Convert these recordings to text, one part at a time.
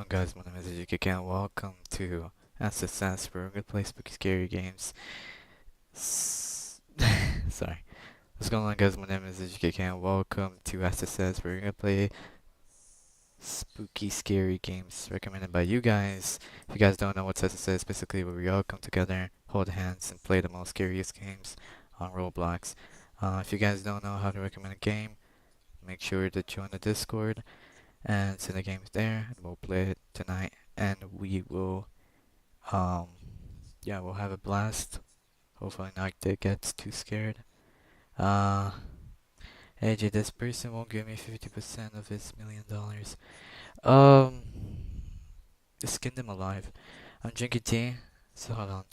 on, guys? My name is Ajik and welcome to SSS, where we're gonna play spooky scary games. Sorry. What's going on, guys? My name is Ajik and welcome to SSS, where we're gonna play spooky scary games recommended by you guys. If you guys don't know what SSS is, basically where we all come together, hold hands, and play the most scariest games on Roblox. If you guys don't know how to recommend a game, make sure to join the Discord and send the games there, and we'll play it tonight, and we will um we'll have a blast. Hopefully not to get too scared. uh AJ, this person won't give me 50% of his $1 million. um just skin them alive. I'm drinking tea, so hold on.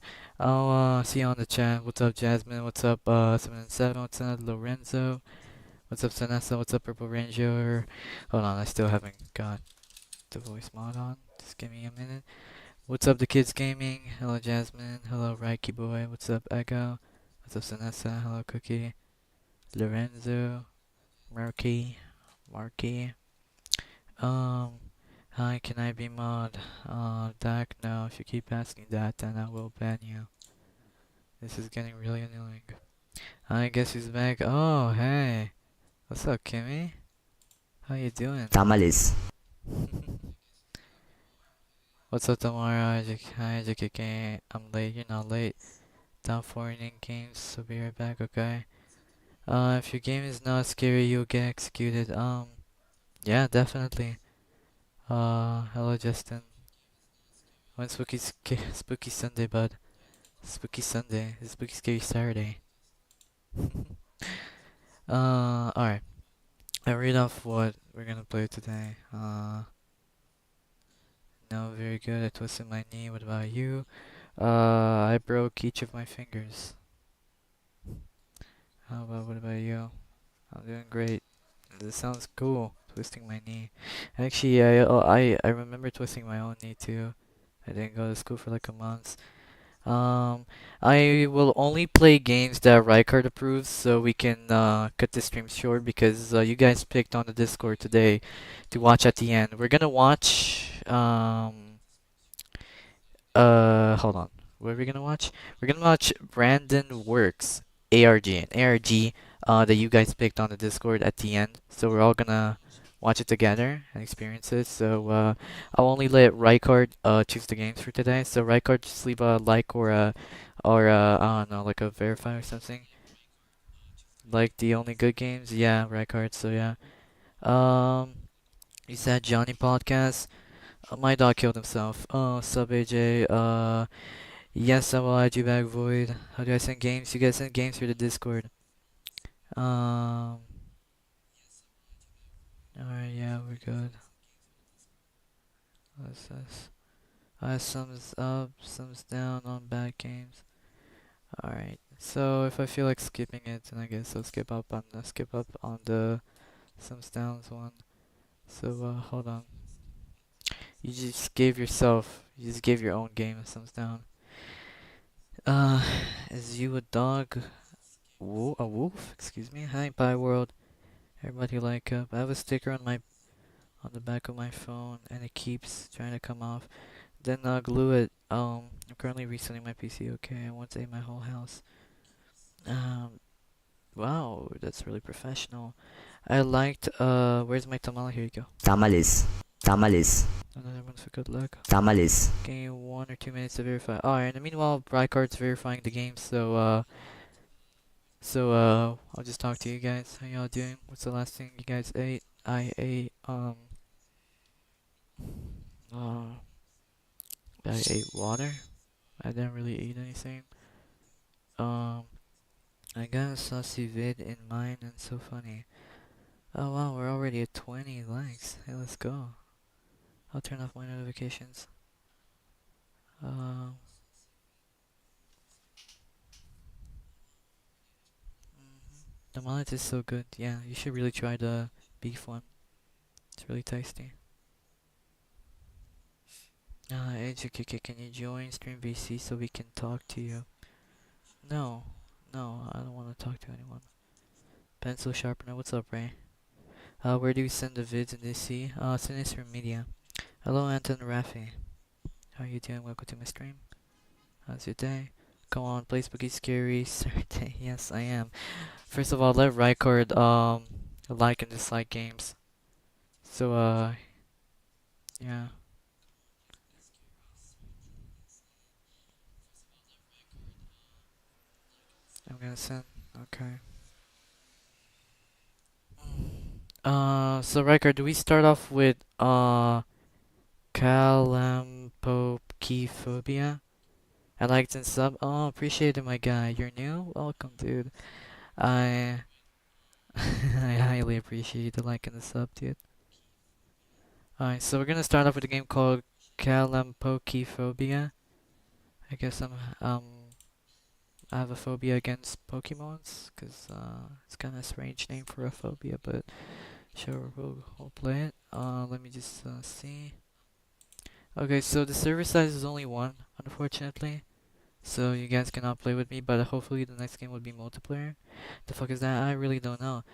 I'll see you on the chat. What's up, Jasmine? What's up, 7 What's up, Lorenzo? What's up, Sanessa? What's up, Purple Ranger? Hold on, I still haven't got the voice mod on. Just give me a minute. What's up, the kids gaming? Hello, Jasmine. Hello, Reiki boy. What's up, Echo? What's up, Sanessa? Hello, Cookie. Lorenzo. Marky. Um, Hi, can I be mod? Dak, no. If you keep asking that, then I will ban you. This is getting really annoying. I guess who's back? Oh, hey. What's up, Kimmy? How you doing? Tamales. What's up, tomorrow? Hi, JKK. I'm late. You're not late. Down for in games, so be right back, okay? If your game is not scary, you'll get executed. Yeah, definitely. Hello, Justin. When Spooky Sunday, bud? Spooky Sunday. It's Spooky Scary Saturday. Alright. I read off what we're gonna play today. No, very good. I twisted my knee. What about you? I broke each of my fingers. What about you? I'm doing great. This sounds cool. Twisting my knee. Actually, I remember twisting my own knee too. I didn't go to school for like a month. I will only play games that Rykard approves, so we can cut this stream short because you guys picked on the Discord today to watch at the end. We're gonna watch. Hold on. What are we gonna watch? We're gonna watch Brandon Works ARG, and ARG that you guys picked on the Discord at the end. So we're all gonna watch it together and experience it. So I'll only let Rykard choose the games for today. So Rykard, just leave a like or I don't know, like a verify or something. Like the only good games, yeah, Rykard. So yeah. Um, you said Johnny podcast. My dog killed himself. Oh, sub AJ. Yes, I will add you back, Void. How do I send games? You guys send games through the Discord. Um, alright, yeah, we're good. What's this? Thumbs up, thumbs down on bad games. Alright, so if I feel like skipping it, then I guess I'll skip up on the thumbs downs one. So, hold on. You just gave your own game a thumbs down. Uh, is you a dog? A wolf? Excuse me. Hi, Pie World. Everybody like I have a sticker on the back of my phone and it keeps trying to come off. Then glue it. I'm currently resetting my PC. Okay, I want to save my whole house. Um, wow, that's really professional. I liked. Where's my tamale? Here you go. Tamales. Tamales. Another one for good luck. Tamales. Give me 1 or 2 minutes to verify. Alright, in the meanwhile, Brightcard's verifying the game. I'll just talk to you guys. How y'all doing? What's the last thing you guys ate? I ate uh I ate water. I didn't really eat anything. Um, I got a saucy vid in mine and so funny. Oh wow, we're already at 20 likes. Hey, let's go. I'll turn off my notifications. Um, the mullet is so good. Yeah, you should really try the beef one. It's really tasty. HKK, can you join Stream VC so we can talk to you? No, no, I don't want to talk to anyone. Pencil sharpener, what's up, Ray? Where do you send the vids in DC? Sinister Media. Hello, Anton Rafi. How you doing? Welcome to my stream. How's your day? Come on, play Spooky Scary Saturday. Yes, I am. First of all, let Rycord like and dislike games. So yeah, I'm gonna send. Okay. So Rycord, do we start off with Calampokephobia? I liked and sub. Oh, appreciate it, my guy. You're new? Welcome, dude. I I highly appreciate the like and the sub, dude. Alright, so we're gonna start off with a game called Calampokephobia. I guess I have a phobia against Pokemons, cause it's kind of a strange name for a phobia, but sure, we'll play it. Let me just see. Okay, so the server size is only one, unfortunately. So you guys cannot play with me, but hopefully the next game will be multiplayer. The fuck is that? I really don't know.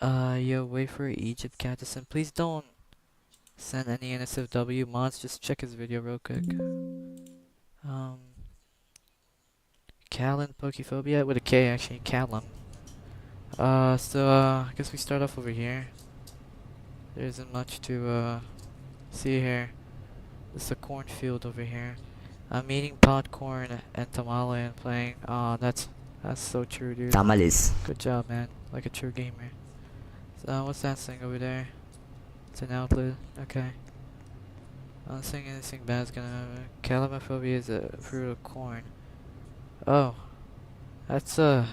Yo, wait for Egypt Cat to send. Please don't send any NSFW mods. Just check his video real quick. Um, Callan Pokephobia with a K actually. Callum. I guess we start off over here. There isn't much to see here. There's a cornfield over here. I'm eating popcorn and tamale and playing. That's so true, dude. Tamales. Good job, man. Like a true gamer. So, what's that thing over there? It's an outlet. Okay. I don't think anything bad's gonna happen. Calamaphobia is a fruit of corn. Oh, that's it's a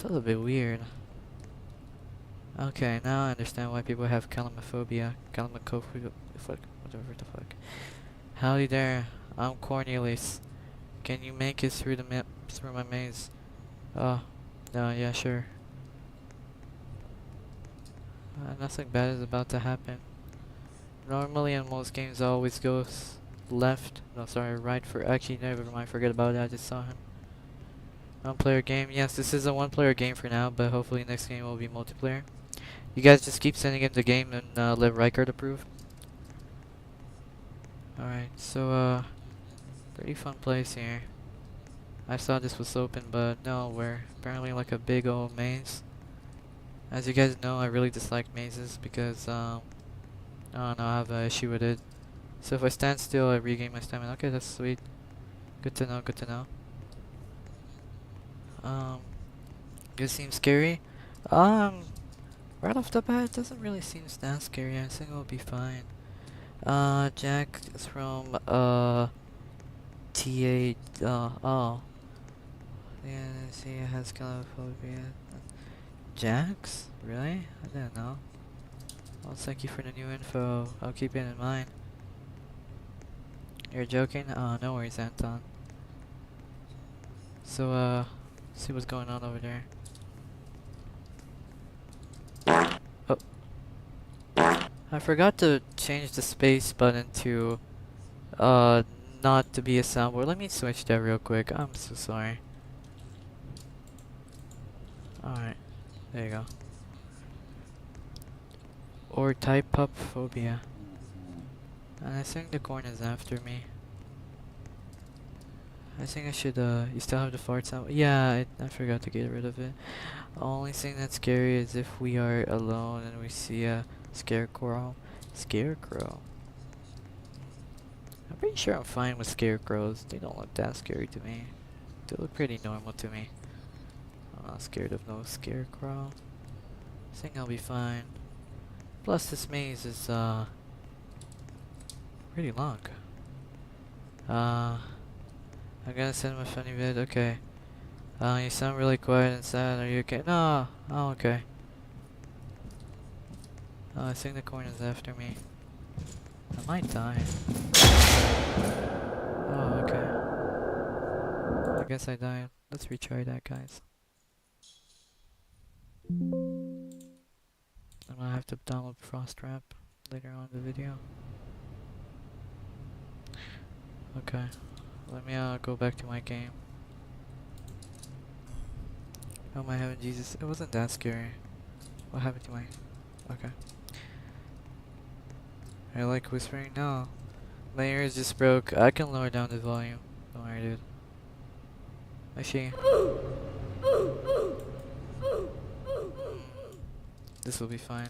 little bit weird. Okay, now I understand why people have calamaphobia. Calamacophobia. Fuck, whatever the fuck. Howdy there. I'm Cornelius. Can you make it through through my maze? Oh, no, yeah, sure. Nothing bad is about to happen. Normally in most games I always go left. No, sorry, right for. Actually, never mind. Forget about it. I just saw him. One-player game. Yes, this is a one-player game for now, but hopefully next game will be multiplayer. You guys just keep sending in the game and let Rykard approve. Alright, so pretty fun place here. I thought this was open, but no, we're apparently like a big old maze. As you guys know, I really dislike mazes because I don't know, I have an issue with it. So if I stand still, I regain my stamina. Okay, that's sweet. Good to know, good to know. It seems scary. Um, right off the bat, it doesn't really seem that scary. I think it'll be fine. Jack is from, TA, oh. Yeah, she has phobia. Jax? Really? I didn't know. Well, thank you for the new info. I'll keep it in mind. You're joking? Oh, no worries, Anton. So, see what's going on over there. Oh. I forgot to change the space button to, not to be a soundboard. Let me switch that real quick. I'm so sorry. Alright, there you go. Or type up phobia. And I think the corn is after me. I think I should, you still have the fart sound? Yeah, I forgot to get rid of it. Only thing that's scary is if we are alone and we see a scarecrow. Scarecrow. I'm pretty sure I'm fine with scarecrows. They don't look that scary to me. They look pretty normal to me. I'm not scared of no scarecrow. I think I'll be fine. Plus this maze is pretty long. I'm gonna send my funny bit. Okay. You sound really quiet and sad. Are you okay? No. Oh, okay. I think the corn is after me. I might die. Oh, okay. I guess I died. Let's retry that, guys. I'm gonna have to download Frost Trap later on in the video. Okay. Let me go back to my game. Oh my heaven, Jesus. It wasn't that scary. What happened to my... Okay. I like whispering now. My ears just broke. I can lower down the volume. Don't worry, dude. Actually, this will be fine.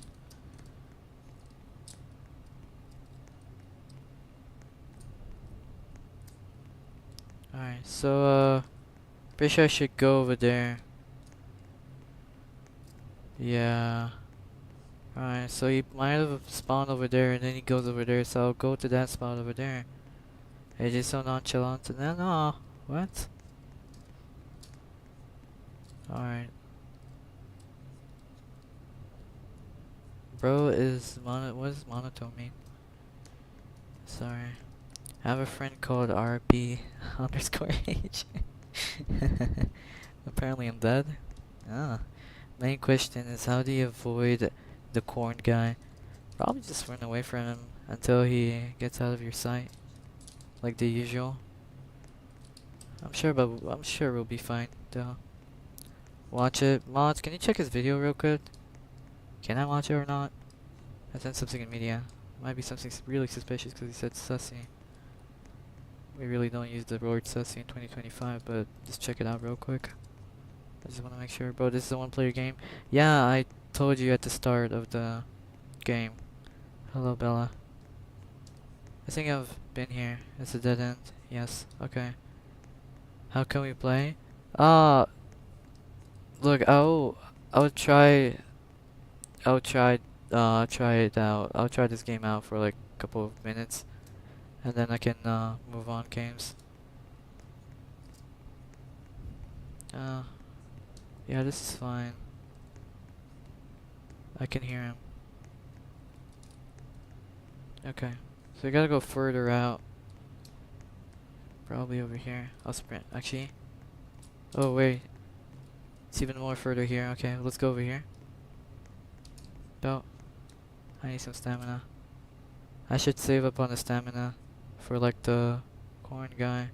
Alright, so, pretty sure I should go over there. Yeah. Alright, so he might have spawned over there and then he goes over there, so I'll go to that spot over there. It's just so nonchalant. No. What? Alright. Bro is what does monotone mean? Sorry. I have a friend called RB underscore H. Apparently I'm dead. Ah. Main question is how do you avoid the corn guy? Probably just run away from him until he gets out of your sight. Like the usual. I'm sure we'll be fine though. Watch it. Mods, can you check his video real quick? Can I watch it or not? I sent something in media. Might be something really suspicious because he said sussy. We really don't use the word sussy in 2025, but just check it out real quick. I just want to make sure. Bro, this is a one-player game. Yeah, I told you at the start of the game. Hello, Bella. I think I've been here. It's a dead end. Yes. Okay. How can we play? Look, I'll try. Try it out. I'll try this game out for like a couple of minutes, and then I can move on games. Yeah, this is fine. I can hear him. Okay, so we gotta go further out. Probably over here. I'll sprint. Actually, oh wait, it's even more further here. Okay, let's go over here. Oh, I need some stamina. I should save up on the stamina for like the corn guy.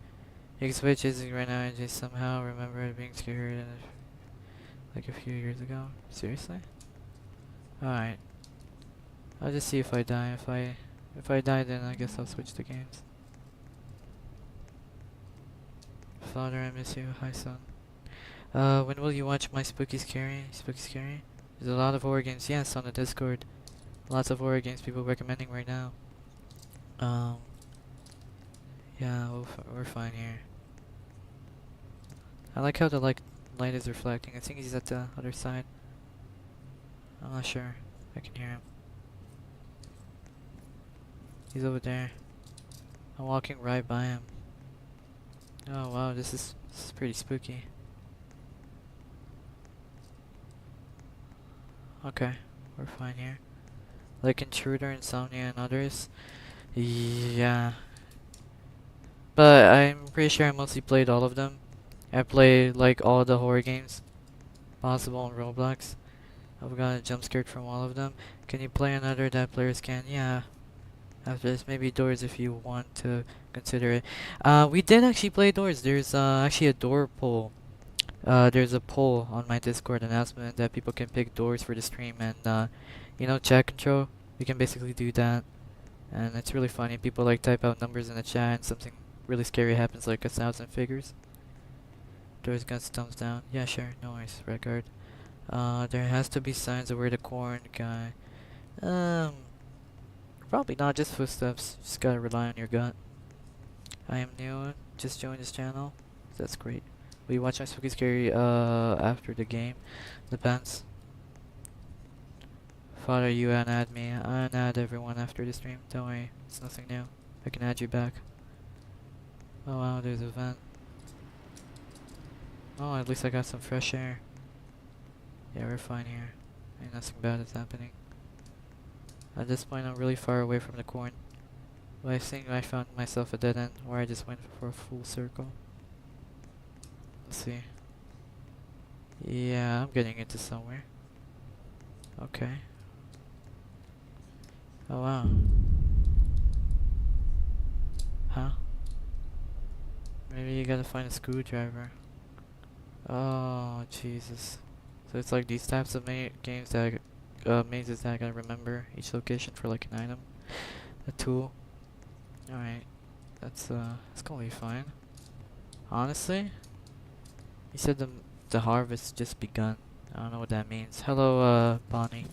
You can switch easy right now. I just somehow remember being scared like a few years ago. Seriously? Alright. I'll just see if I die. If I die, then I guess I'll switch the games. Father, I miss you. Hi, son. When will you watch my Spooky Scary? Spooky Scary? There's a lot of horror games. Yes, on the Discord. Lots of horror games people recommending right now. Yeah, we're fine here. I like how the light is reflecting. I think he's at the other side. I'm not sure. I can hear him. He's over there. I'm walking right by him. Oh wow, this is pretty spooky. Okay, we're fine here. Like Intruder, Insomnia, and others. Yeah. But I'm pretty sure I mostly played all of them. I played like all the horror games possible on Roblox. I've got a jump scared from all of them. Can you play another that players can? Yeah. After this, maybe Doors if you want to consider it. We did actually play Doors. There's actually a door poll. There's a poll on my Discord announcement that people can pick Doors for the stream, and you know, chat control. We can basically do that, and it's really funny. People like type out numbers in the chat, and something really scary happens, like 1,000 figures. Doors guns thumbs down. Yeah, sure, no worries. Record. There has to be signs of where the corn guy. Probably not. Just footsteps. Just gotta rely on your gut. I am new. Just joined this channel. That's great. Will you watch my Spooky Scary after the game? Depends. Father, you unadd me. I unadd everyone after the stream. Don't worry, it's nothing new. I can add you back. Oh wow, there's a vent. Oh, at least I got some fresh air. Yeah, we're fine here. Ain't nothing bad is happening. At this point, I'm really far away from the corn. But I think I found myself a dead end where I just went for a full circle. Let's see. Yeah, I'm getting into somewhere. Okay. Oh wow. Huh? Maybe you gotta find a screwdriver. Oh, Jesus. So it's like these types of games that mazes that I gotta remember each location for like an item. A tool. Alright, that's gonna be fine. Honestly, you said the harvest just begun. I don't know what that means. Hello, Bonnie.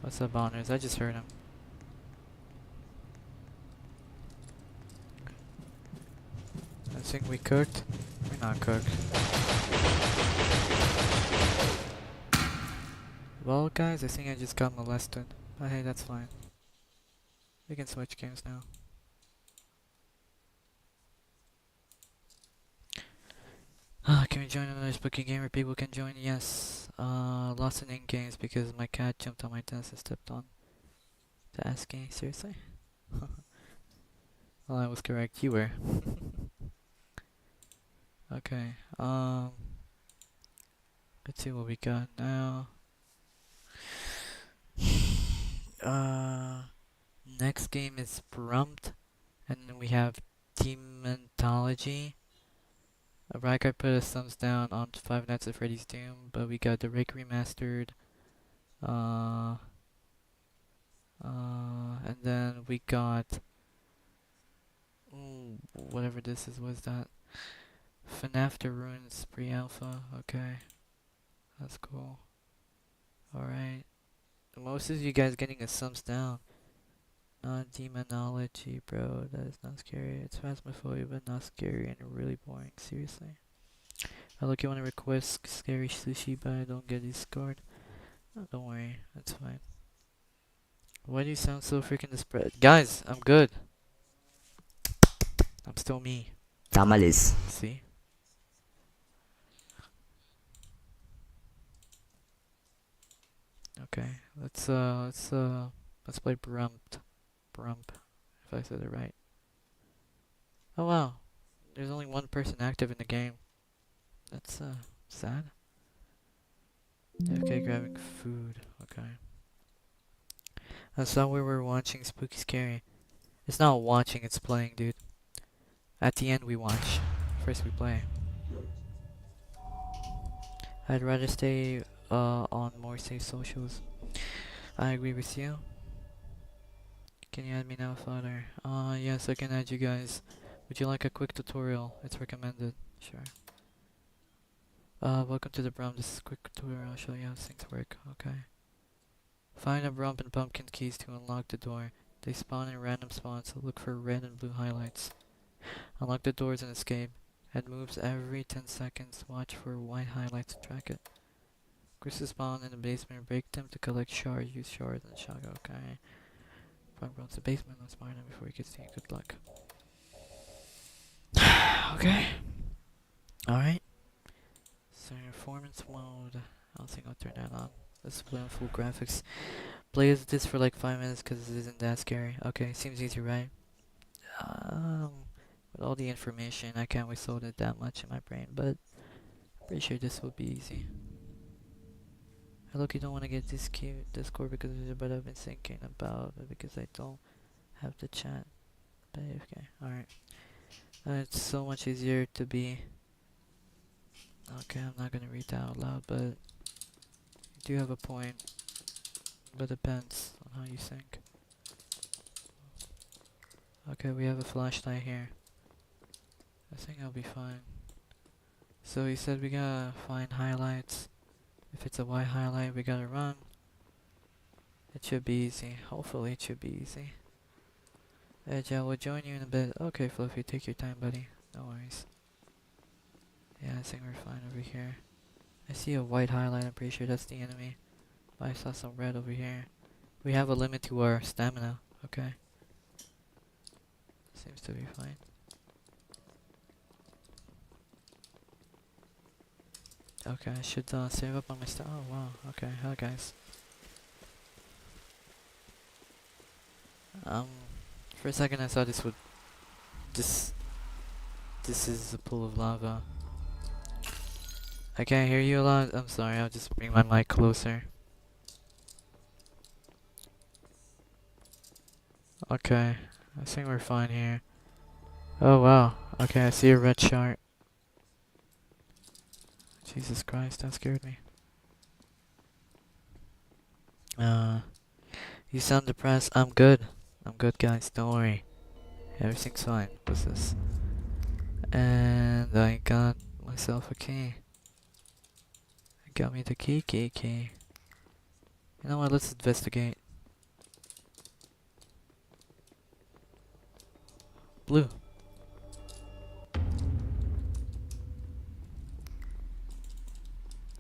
What's up, Bonners? I just heard him. I think we cooked. We're not cooked. Well, guys, I think I just got molested. But hey, that's fine. We can switch games now. Can we join another spooky game where people can join? Yes. Lost in games because my cat jumped on my desk and stepped on the asking. Seriously? Well, I was correct. You were. Okay. Let's see what we got now. Next game is Brumped, and then we have Demontology. Ryker put a thumbs down on Five Nights at Freddy's Doom, but we got the Rick remastered. And then we got whatever this is. Was that FNAF The Ruins pre-alpha? Okay, that's cool. All right, most of you guys getting a thumbs down. Not demonology, bro. That is not scary. It's phasmophobia, but not scary and really boring. Seriously. I look, you want to request scary sushi, but I don't get this card. Oh, don't worry, that's fine. Why do you sound so freaking desperate? Guys, I'm good. I'm still me. Tamales. See? Okay, let's play Brumped. Brump, if I said it right. Oh wow, there's only one person active in the game. That's sad. Okay, grabbing food. Okay. I saw we were watching Spooky Scary. It's not watching, it's playing, dude. At the end we watch. First we play. I'd rather stay on more safe socials. I agree with you. Can you add me now, Father? Yes, I can add you guys. Would you like a quick tutorial? It's recommended. Sure. Welcome to the Brum. This is a quick tutorial. I'll show you how things work. Okay. Find a Brump and Pumpkin keys to unlock the door. They spawn in random spawns, so look for red and blue highlights. Unlock the doors and escape. It moves every 10 seconds. Watch for white highlights to track it. Crystals spawn in the basement. Break them to collect shards. Use shards and shotgun. Okay. Frog runs the basement. Let's mine them before he gets to you. Good luck. Okay. Alright. So performance mode. I don't think I'll turn that on. Let's play on full graphics. Play this for like 5 minutes because it isn't that scary. Okay, seems easy, right? With all the information, I can't withhold it that much in my brain, but I'm pretty sure this will be easy. I look, you don't want to get this cute Discord because of it, but I've been thinking about it because I don't have the chat. But okay, alright. It's so much easier to be. Okay, I'm not gonna read that out loud, but you do have a point. But depends on how you think. Okay, we have a flashlight here. I think I'll be fine. So he said we gotta find highlights. If it's a white highlight, we gotta run. It should be easy. Hopefully it should be easy. Edge, I will join you in a bit. Okay, Fluffy, take your time, buddy. No worries. Yeah, I think we're fine over here. I see a white highlight. I'm pretty sure that's the enemy. But I saw some red over here. We have a limit to our stamina. Okay. Seems to be fine. Okay, I should save up on my stuff. Oh wow. Okay, hi guys. For a second I thought this is a pool of lava. I can't hear you a lot. I'm sorry. I'll just bring my mic closer. Okay, I think we're fine here. Oh wow. Okay, I see a red chart. Jesus Christ, that scared me. You sound depressed. I'm good. I'm good, guys. Don't worry. Everything's fine. What's this? And I got myself a key. I got me the key. You know what? Let's investigate. Blue.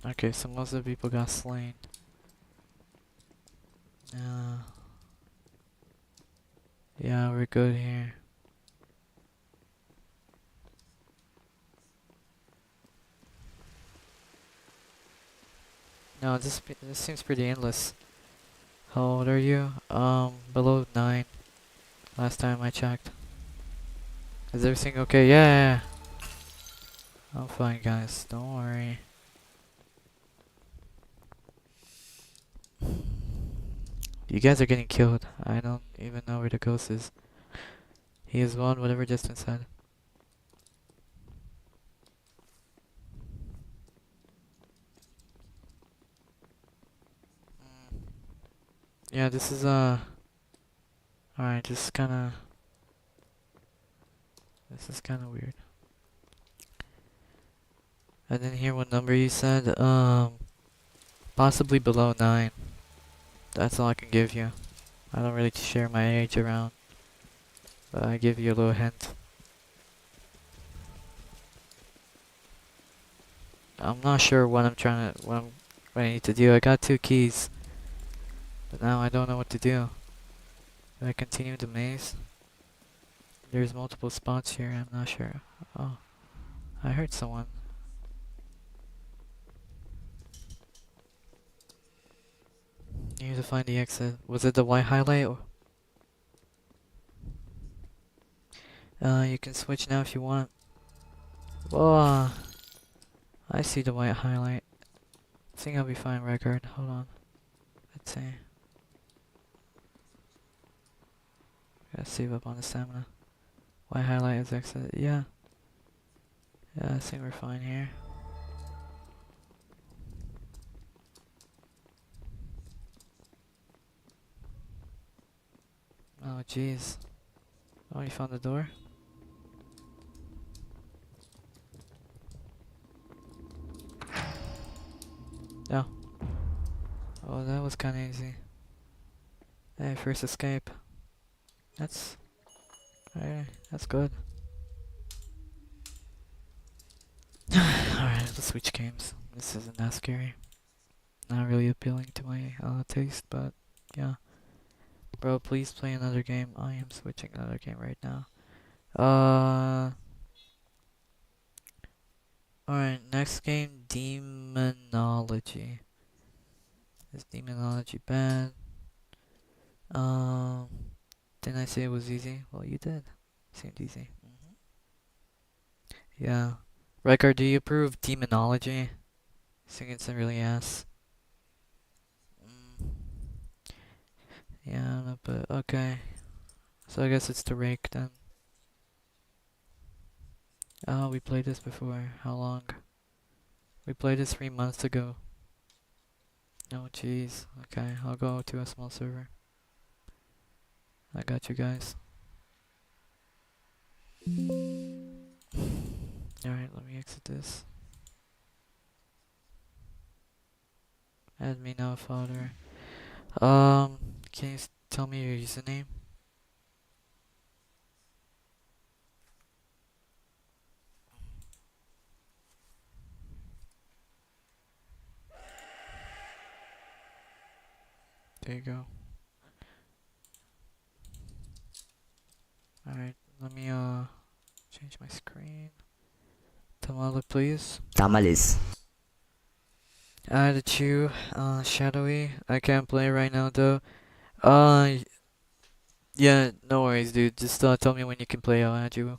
Okay, so most of the people got slain. Uh, yeah, we're good here. No, this seems pretty endless. How old are you? Below 9. Last time I checked. Is everything okay? Yeah. I'm fine, guys. Don't worry. You guys are getting killed. I don't even know where the ghost is. He is one, whatever distance said. Mm. Yeah, this is alright, this is kinda weird. I didn't hear what number you said. Possibly below 9. That's all I can give you. I don't really share my age around, but I give you a little hint. I'm not sure what what I need to do. I got 2 keys, but now I don't know what to do. Do I continue the maze? There's multiple spots here. I'm not sure. Oh, I heard someone. You need to find the exit. Was it the white highlight? You can switch now if you want. Whoa, I see the white highlight. I think I'll be fine, record. Hold on. Let's see. Gotta save up on the stamina. White highlight is exit. Yeah. Yeah, I think we're fine here. Oh, jeez. Oh, you found the door? No. Oh, that was kinda easy. Hey, first escape. That's... that's good. Alright, let's switch games. This isn't that scary. Not really appealing to my taste, but yeah. Bro, please play another game. I am switching another game right now. Alright, next game, Demonology. Is Demonology bad? Um, didn't I say it was easy? Well, you did. Seemed easy. Yeah. Riker, do you approve Demonology? Think it's really ass. Mm, yeah, I don't know, but okay. So I guess it's the rake then. Oh, we played this before. How long? We played this 3 months ago. Oh, jeez. Okay, I'll go to a small server. I got you guys. Alright, let me exit this. Add me now, father. Can you tell me your username? There you go. Alright, let me change my screen. Tamala, please. Tamales. Added you, shadowy. I can't play right now though. Uh, yeah, no worries, dude. Just tell me when you can play. I'll add you.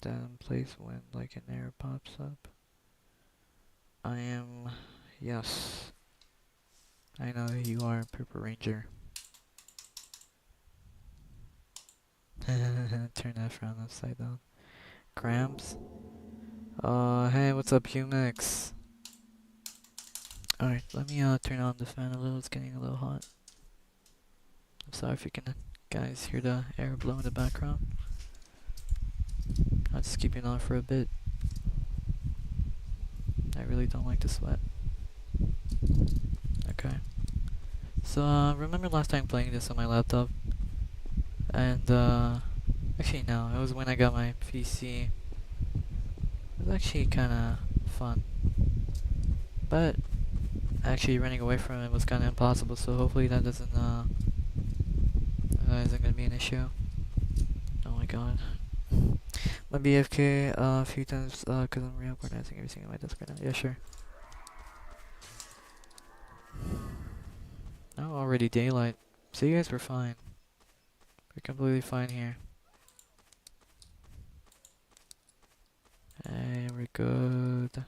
Then place when like an error pops up. I am, yes. I know who you are, Purple Ranger. Turn that frown upside down. Crams. Hey, what's up, Humix? Alright, let me turn on the fan a little. It's getting a little hot. I'm sorry if you can guys hear the air blow in the background. I'll just keep it on for a bit. I really don't like to sweat. Okay. So, remember last time playing this on my laptop? And, actually no, it was when I got my PC. It was actually kinda fun. But, actually running away from it was kinda impossible, so hopefully that isn't gonna be an issue. Oh my god. My BFK a few times, cause I'm reorganizing everything on my desk right now. Yeah, sure. Oh, already daylight. So you guys were fine. We're completely fine here. Hey, we're good.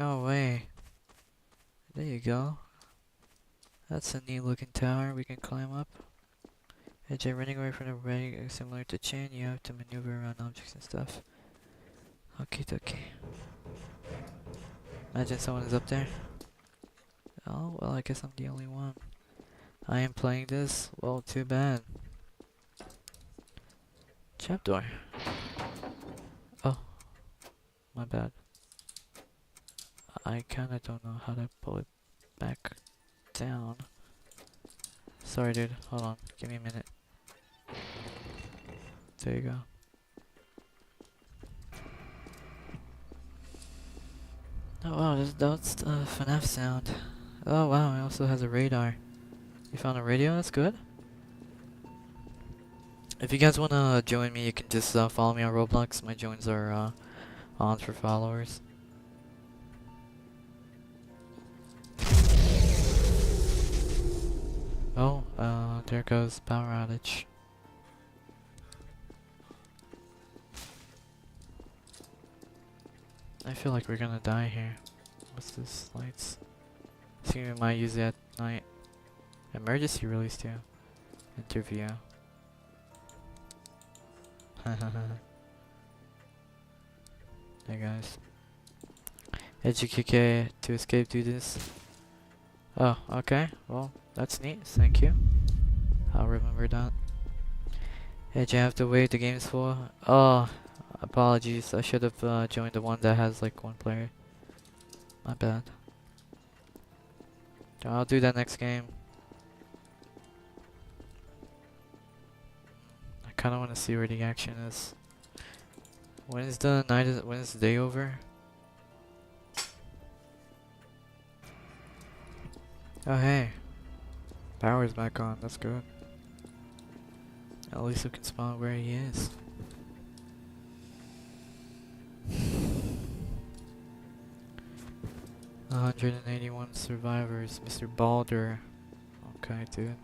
Oh, wait. There you go. That's a neat looking tower we can climb up. As you're running away from the ray, similar to Chain, you have to maneuver around objects and stuff. Okay, okay. Imagine someone is up there. Oh, well, I guess I'm the only one. I am playing this? Well, too bad. Trapdoor. Oh, my bad. I kinda don't know how to pull it back down. Sorry, dude. Hold on. Give me a minute. There you go. Oh wow, that's the FNAF sound. Oh wow, it also has a radar. You found a radio? That's good. If you guys wanna join me, you can just follow me on Roblox. My joins are on for followers. Oh, there goes power outage. I feel like we're gonna die here. What's this? Lights. I think we might use it at night. Emergency release too. Interview. Hey guys. HQK to escape do this. Oh, okay. Well, that's neat. Thank you. I'll remember that. Did you have to wait? The game's full. Oh, apologies. I should have joined the one that has like one player. My bad. I'll do that next game. I kind of want to see where the action is. When is the night? When is the day over? Oh hey, power's back on. That's good. At least we can spot where he is. "181 survivors, Mr. Balder." Okay, dude.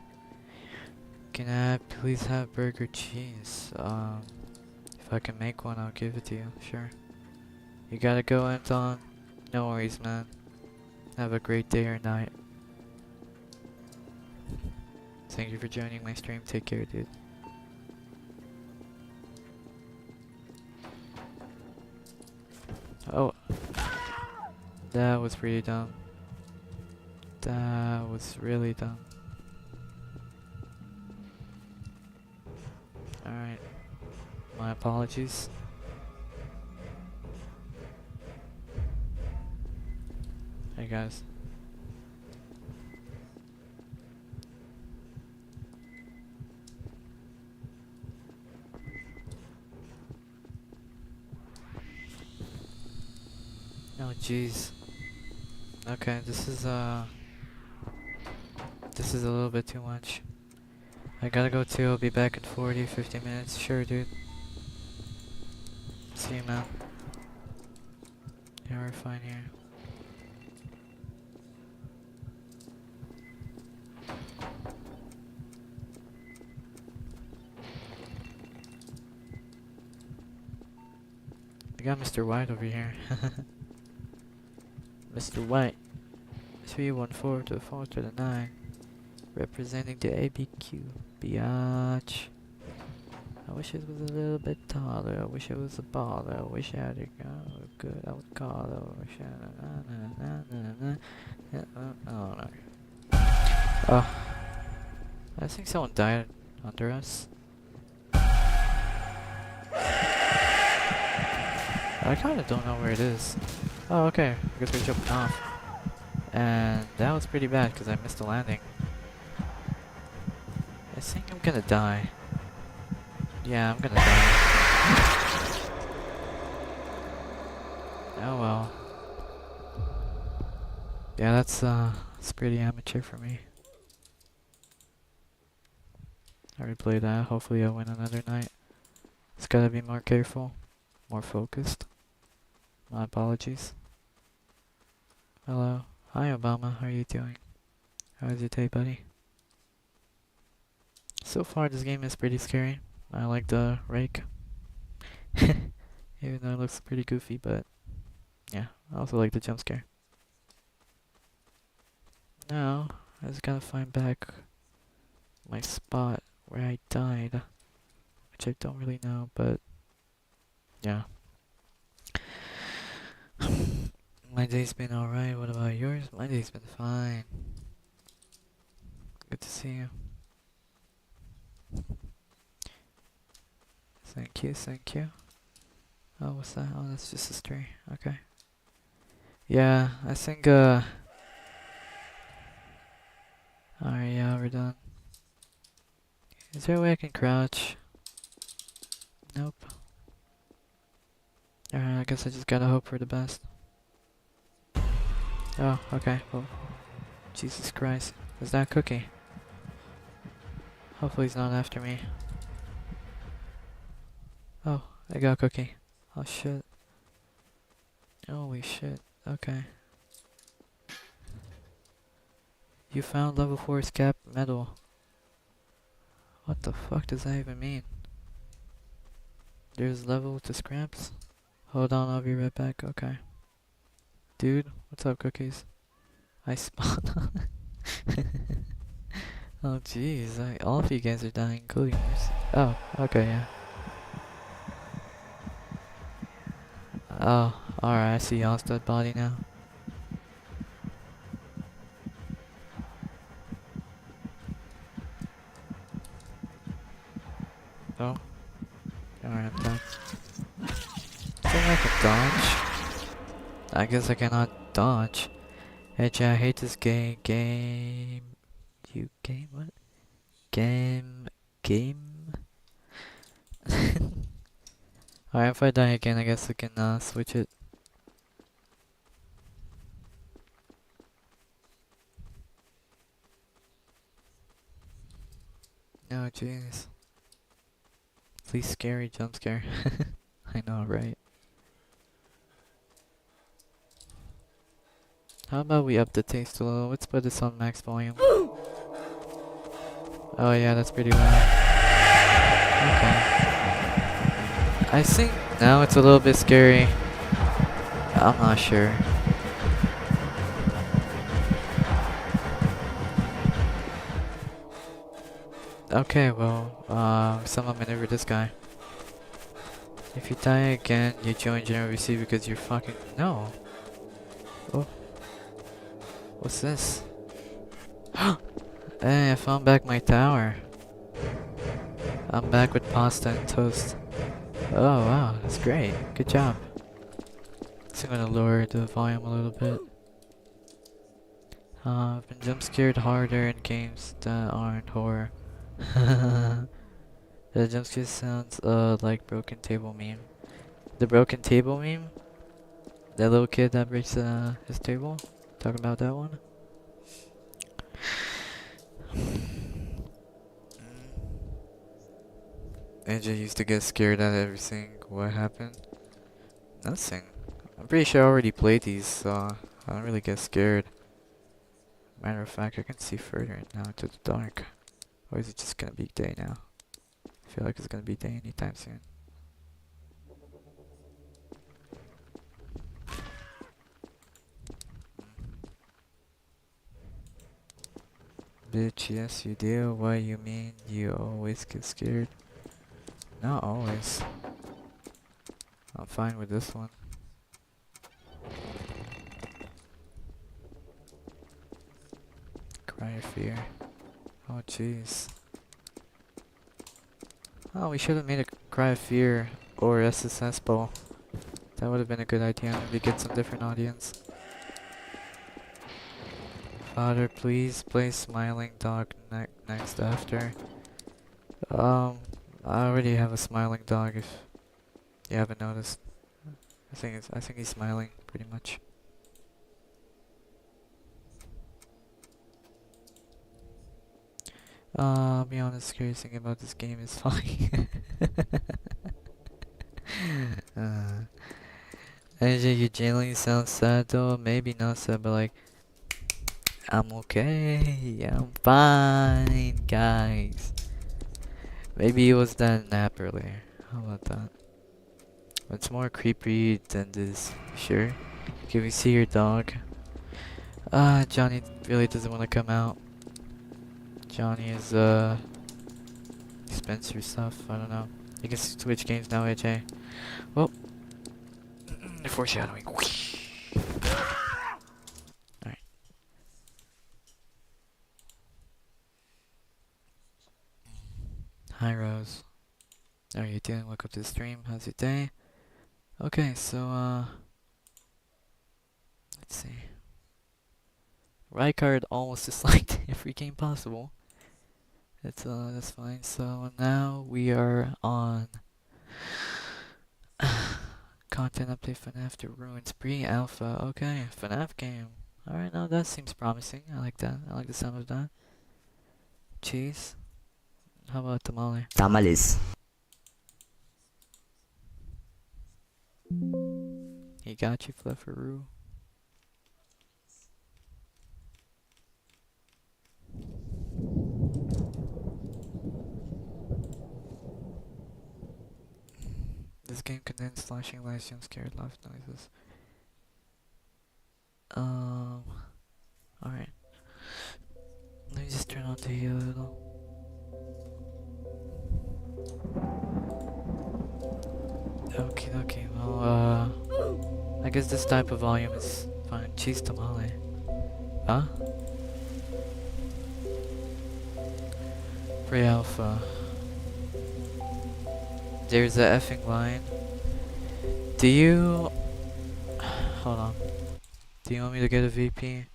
Can I please have burger cheese? If I can make one, I'll give it to you. Sure. You gotta go, Anton. No worries, man. Have a great day or night. Thank you for joining my stream. Take care, dude. Oh. That was pretty dumb. That was really dumb. Alright. My apologies. Hey guys. Oh jeez. Okay, this is a little bit too much. I gotta go too. I'll be back in 40, 50 minutes. Sure, dude. See you, man. Yeah, we're fine here. We got Mr. White over here. Mr. White. 314 to 4 to the 9. Representing the ABQ, biatch. I wish it was a little bit taller. I wish it was a baller. I wish I had a good. I would call it. I wish I had oh no. Oh, I think someone died under us. I kind of don't know where it is. Oh, okay. I guess we're jumping off. And that was pretty bad because I missed the landing. I think I'm gonna die. Yeah, I'm gonna die. Oh well. Yeah, that's pretty amateur for me. I already played that. Hopefully I'll win another night. Just gotta be more careful. More focused. My apologies. Hello. Hi Obama, how are you doing? How's your day, buddy? So far this game is pretty scary. I like the rake. Even though it looks pretty goofy, but yeah, I also like the jump scare. Now, I just gotta find back my spot where I died. Which I don't really know, but yeah. My day's been alright, what about yours? My day's been fine. Good to see you. Thank you, thank you. Oh, what's that? Oh, that's just a stray. Okay. Yeah, I think, alright, yeah, we're done. Is there a way I can crouch? Nope. Alright, I guess I just gotta hope for the best. Oh, okay, well. Jesus Christ. Is that Cookie? Hopefully he's not after me. Oh, I got Cookie. Oh shit. Holy shit. Okay. You found level 4 scap metal. What the fuck does that even mean? There's level to scraps? Hold on, I'll be right back. Okay. Dude, what's up, Cookies? I spawned on. Oh jeez, all of you guys are dying, including yours. Oh, okay, yeah. Oh, alright, I see y'all's dead body now. Oh. Alright, I'm done. I think I can dodge. I guess I cannot dodge. Hey, chat, I hate this game. You game? What? Game. Alright, if I die again, I guess I can switch it. Oh, jeez. Please scary jump scare. I know, right? How about we up the taste a little? Let's put this on max volume. Oh yeah, that's pretty loud. Okay. I think now it's a little bit scary. I'm not sure. Okay, well, someone maneuver this guy. If you die again, you join General VC because you're fucking... No. Oh. What's this? Hey, I found back my tower. I'm back with pasta and toast. Oh wow, that's great. Good job. So I'm gonna lower the volume a little bit. I've been jump scared harder in games that aren't horror. The jump scare sounds like broken table meme. The broken table meme? That little kid that breaks his table? Talking about that one? AJ used to get scared at everything. What happened? Nothing. I'm pretty sure I already played these, so I don't really get scared. Matter of fact, I can see further now into the dark. Or is it just gonna be day now? I feel like it's gonna be day anytime soon. bitch. Yes, you do. What you mean? You always get scared? Not always. I'm fine with this one. Cry of fear. Oh, jeez. Oh, we should have made a cry of fear or SSS bowl. That would have been a good idea. Maybe get some different audience. Father, please play Smiling Dog next after. I already have a smiling dog. If you haven't noticed, I think he's smiling pretty much. I'll be honest, the scariest thing about this game is flying. AJ, you genuinely sound sad though. Maybe not sad, but like, I'm okay. I'm fine, guys. Maybe it was that nap earlier. How about that? It's more creepy than this. Sure. Can we see your dog? Johnny really doesn't want to come out. Johnny is, Spencer stuff. I don't know. You can switch games now, AJ. Well, foreshadowing. Alright. Hi, Rose. How are you doing? Welcome to the stream. How's your day? Okay, so, let's see. Rykard almost disliked every game possible. That's fine. So now we are on content update FNAF to Ruins pre-alpha. Okay, FNAF game. Alright, now that seems promising. I like that. I like the sound of that. Cheese. How about tamale? Tamales. He got you, Flufferoo. This game contains flashing lights, jump scared, loud noises. Alright. Let me just turn on the a little. Okay, well, I guess this type of volume is fine. Cheese tamale. Huh? Pre-alpha. There's a effing line. Do you... Hold on. Do you want me to get a VP?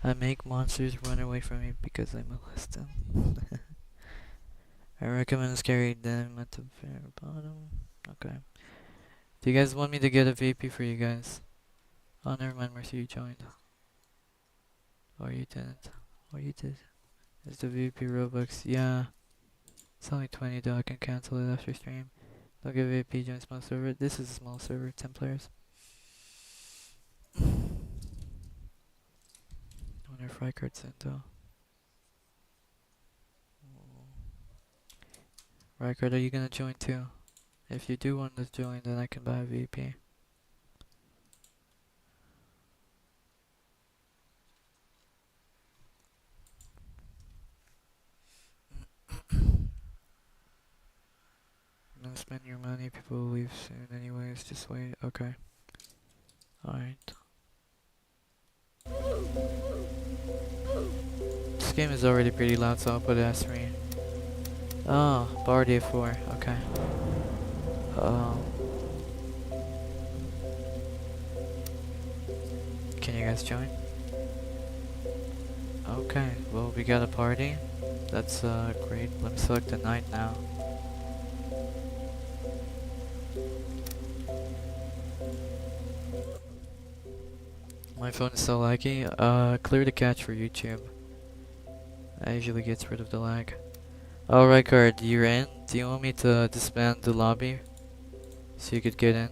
I make monsters run away from me because I molest them. I recommend scary them at the very bottom. Okay. Do you guys want me to get a VP for you guys? Oh, never mind, Mercy, you joined. Or you didn't. Or you did. Is the VP Robux? Yeah. It's only 20 though, I can cancel it after stream. Don't get VP, join small server. This is a small server, 10 players. I wonder if Rykard's in though. Rykard, are you gonna join too? If you do want to join, then I can buy a VP. Don't spend your money, people will leave soon anyways, just wait. Okay. Alright. This game is already pretty loud, so I'll put S3. Oh, bar day 4, okay. Can you guys join? Okay, well we got a party. That's great. Let me select the night now. My phone is so laggy. Clear the cache for YouTube. That usually gets rid of the lag. Alright, Card, you're in. Do you want me to disband the lobby so you could get in?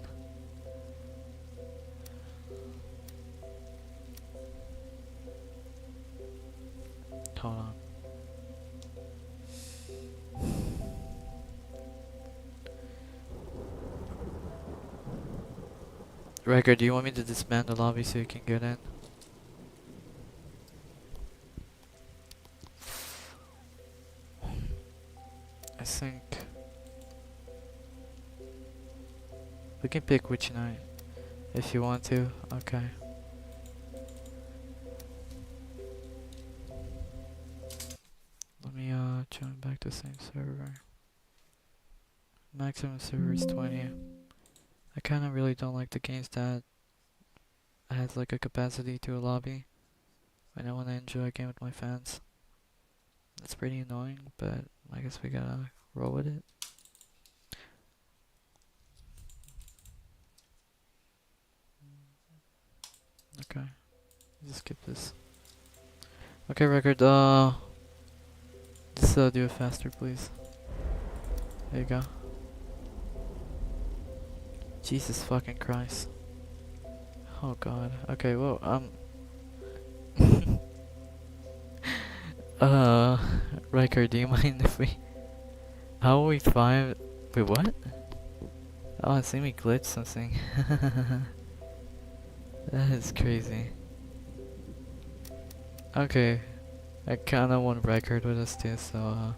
Hold on. Record, do you want me to disband the lobby so you can get in? We can pick which night if you want to. Okay. Let me join back to the same server. Maximum server is 20. I kinda really don't like the games that has like a capacity to a lobby when I wanna enjoy a game with my fans. That's pretty annoying, but I guess we gotta roll with it. Okay. Just skip this. Okay, record, just do it faster, please. There you go. Jesus fucking Christ. Oh god. Okay, well, uh, Riker, do you mind if we... How are we 5... Wait, what? Oh, it seemed me glitch something. That is crazy. Okay, I kinda want record with us too, so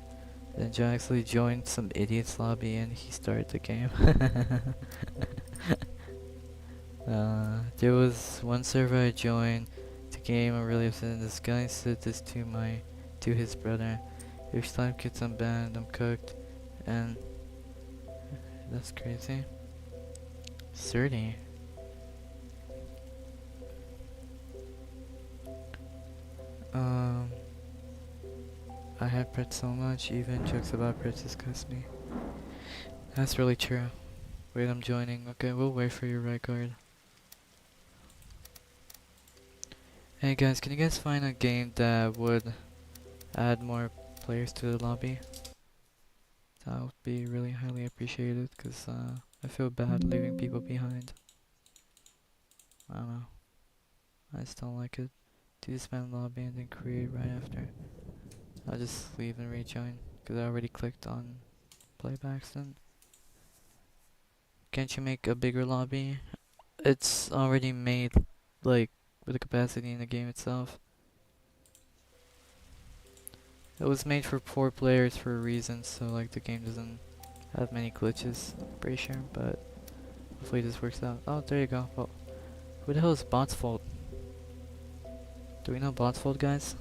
then Joe actually joined some idiot's lobby and he started the game. There was one server I joined the game. I'm really upset. This guy said this to his brother. If slime kids unbanned, I'm cooked, and that's crazy. 30. I have Pret so much, even jokes about Pret disgust me. That's really true. Wait, I'm joining. Okay, we'll wait for your right guard. Hey guys, can you guys find a game that would add more players to the lobby? That would be really highly appreciated, because I feel bad leaving people behind. I don't know. I just don't like it. Do spam lobby and then create right after. I'll just leave and rejoin, because I already clicked on play by accident. Can't you make a bigger lobby? It's already made, like, with the capacity in the game itself. It was made for 4 players for a reason, so like the game doesn't have many glitches, I'm pretty sure, but hopefully this works out. Oh, there you go. Well, who the hell is Bot's fault? Do we know Bot's fault, guys?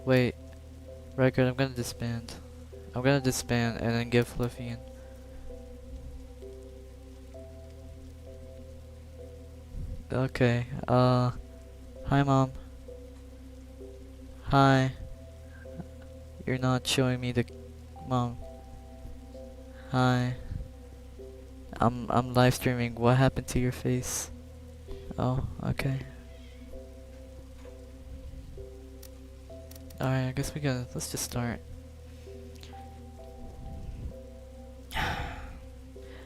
Wait, record, I'm gonna disband. I'm gonna disband and then give Fluffy in. Okay, hi mom. Hi. You're not showing me the... Mom. Hi. I'm live streaming. What happened to your face? Oh, okay. Alright, I guess we gotta... Let's just start.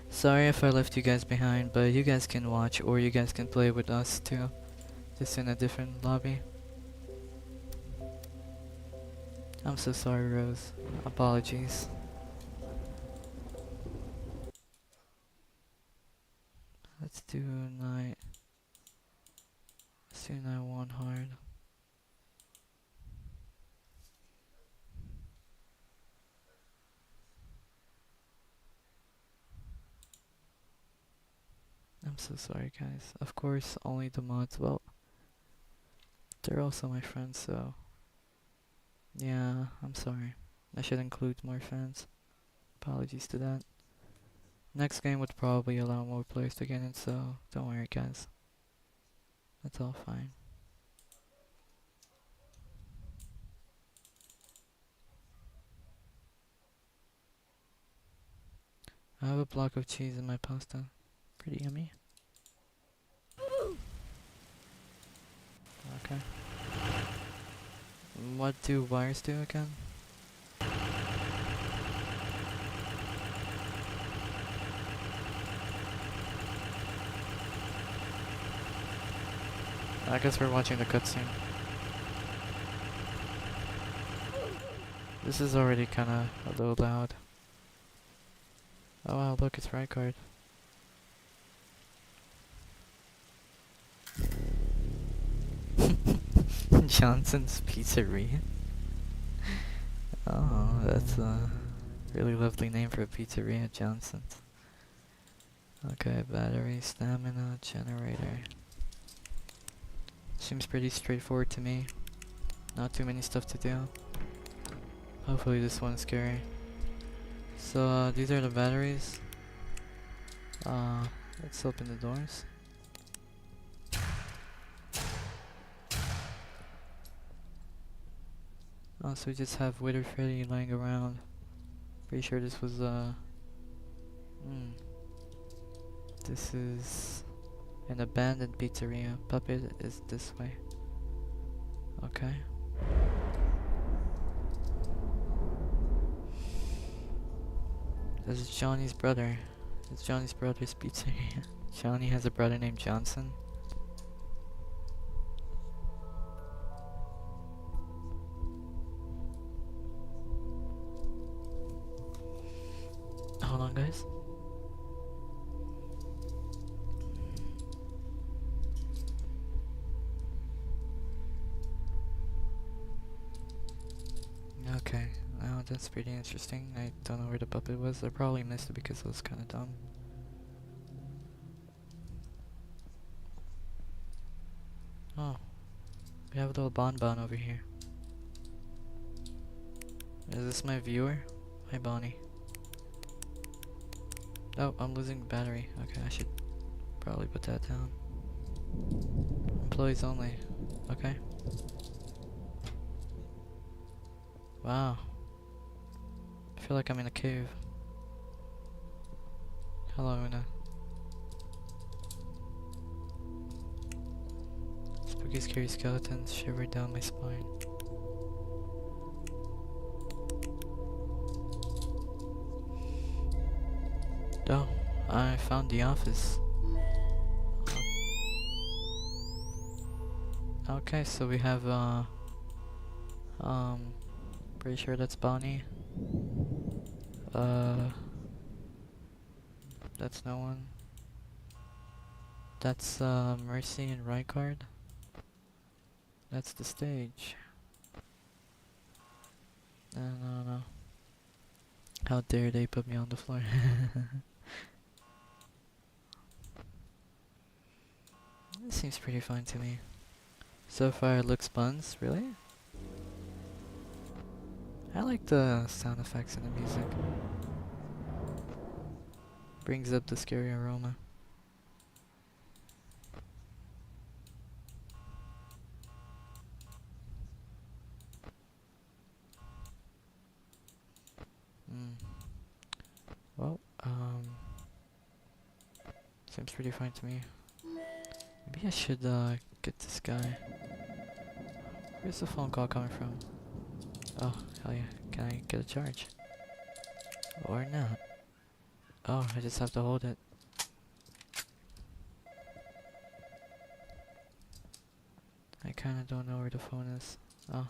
Sorry if I left you guys behind, but you guys can watch or you guys can play with us too. Just in a different lobby. I'm so sorry, Rose. Apologies. Let's do night. Let's do night 1 hard. I'm so sorry, guys. Of course, only the mods. Well, they're also my friends, so... Yeah, I'm sorry. I should include more fans. Apologies to that. Next game would probably allow more players to get in, so don't worry, guys. That's all fine. I have a block of cheese in my pasta. Pretty yummy. Okay. What do wires do again? I guess we're watching the cutscene. This is already kinda a little loud. Oh wow, look, it's right card. Johnson's Pizzeria? Oh, that's a really lovely name for a pizzeria, Johnson's. Okay, battery, stamina, generator. Seems pretty straightforward to me. Not too many stuff to do. Hopefully this one's scary. So these are the batteries. Let's open the doors. Oh, so we just have Witter Freddy lying around. Pretty sure this was this is an abandoned pizzeria. Puppet is this way. Okay. This is Johnny's brother. It's Johnny's brother's pizzeria. Johnny has a brother named Johnson. Hold on, guys. Okay, now that's pretty interesting. I don't know where the puppet was. I probably missed it because it was kind of dumb. Oh, we have a little bonbon over here. Is this my viewer? Hi, Bonnie. Oh, I'm losing battery. Okay, I should probably put that down. Employees only. Okay. Wow. I feel like I'm in a cave. Hello, Una. Spooky, scary skeletons shiver down my spine. Oh, I found the office. Okay, so we have pretty sure that's Bonnie. That's no one. That's Mercy and Rykard. That's the stage. No. How dare they put me on the floor? This seems pretty fine to me. So far it looks buns, really? I like the sound effects and the music. Brings up the scary aroma. Well, seems pretty fine to me. Maybe I should get this guy. Where's the phone call coming from? Oh, hell yeah. Can I get a charge? Or not? Oh, I just have to hold it. I kinda don't know where the phone is. Oh.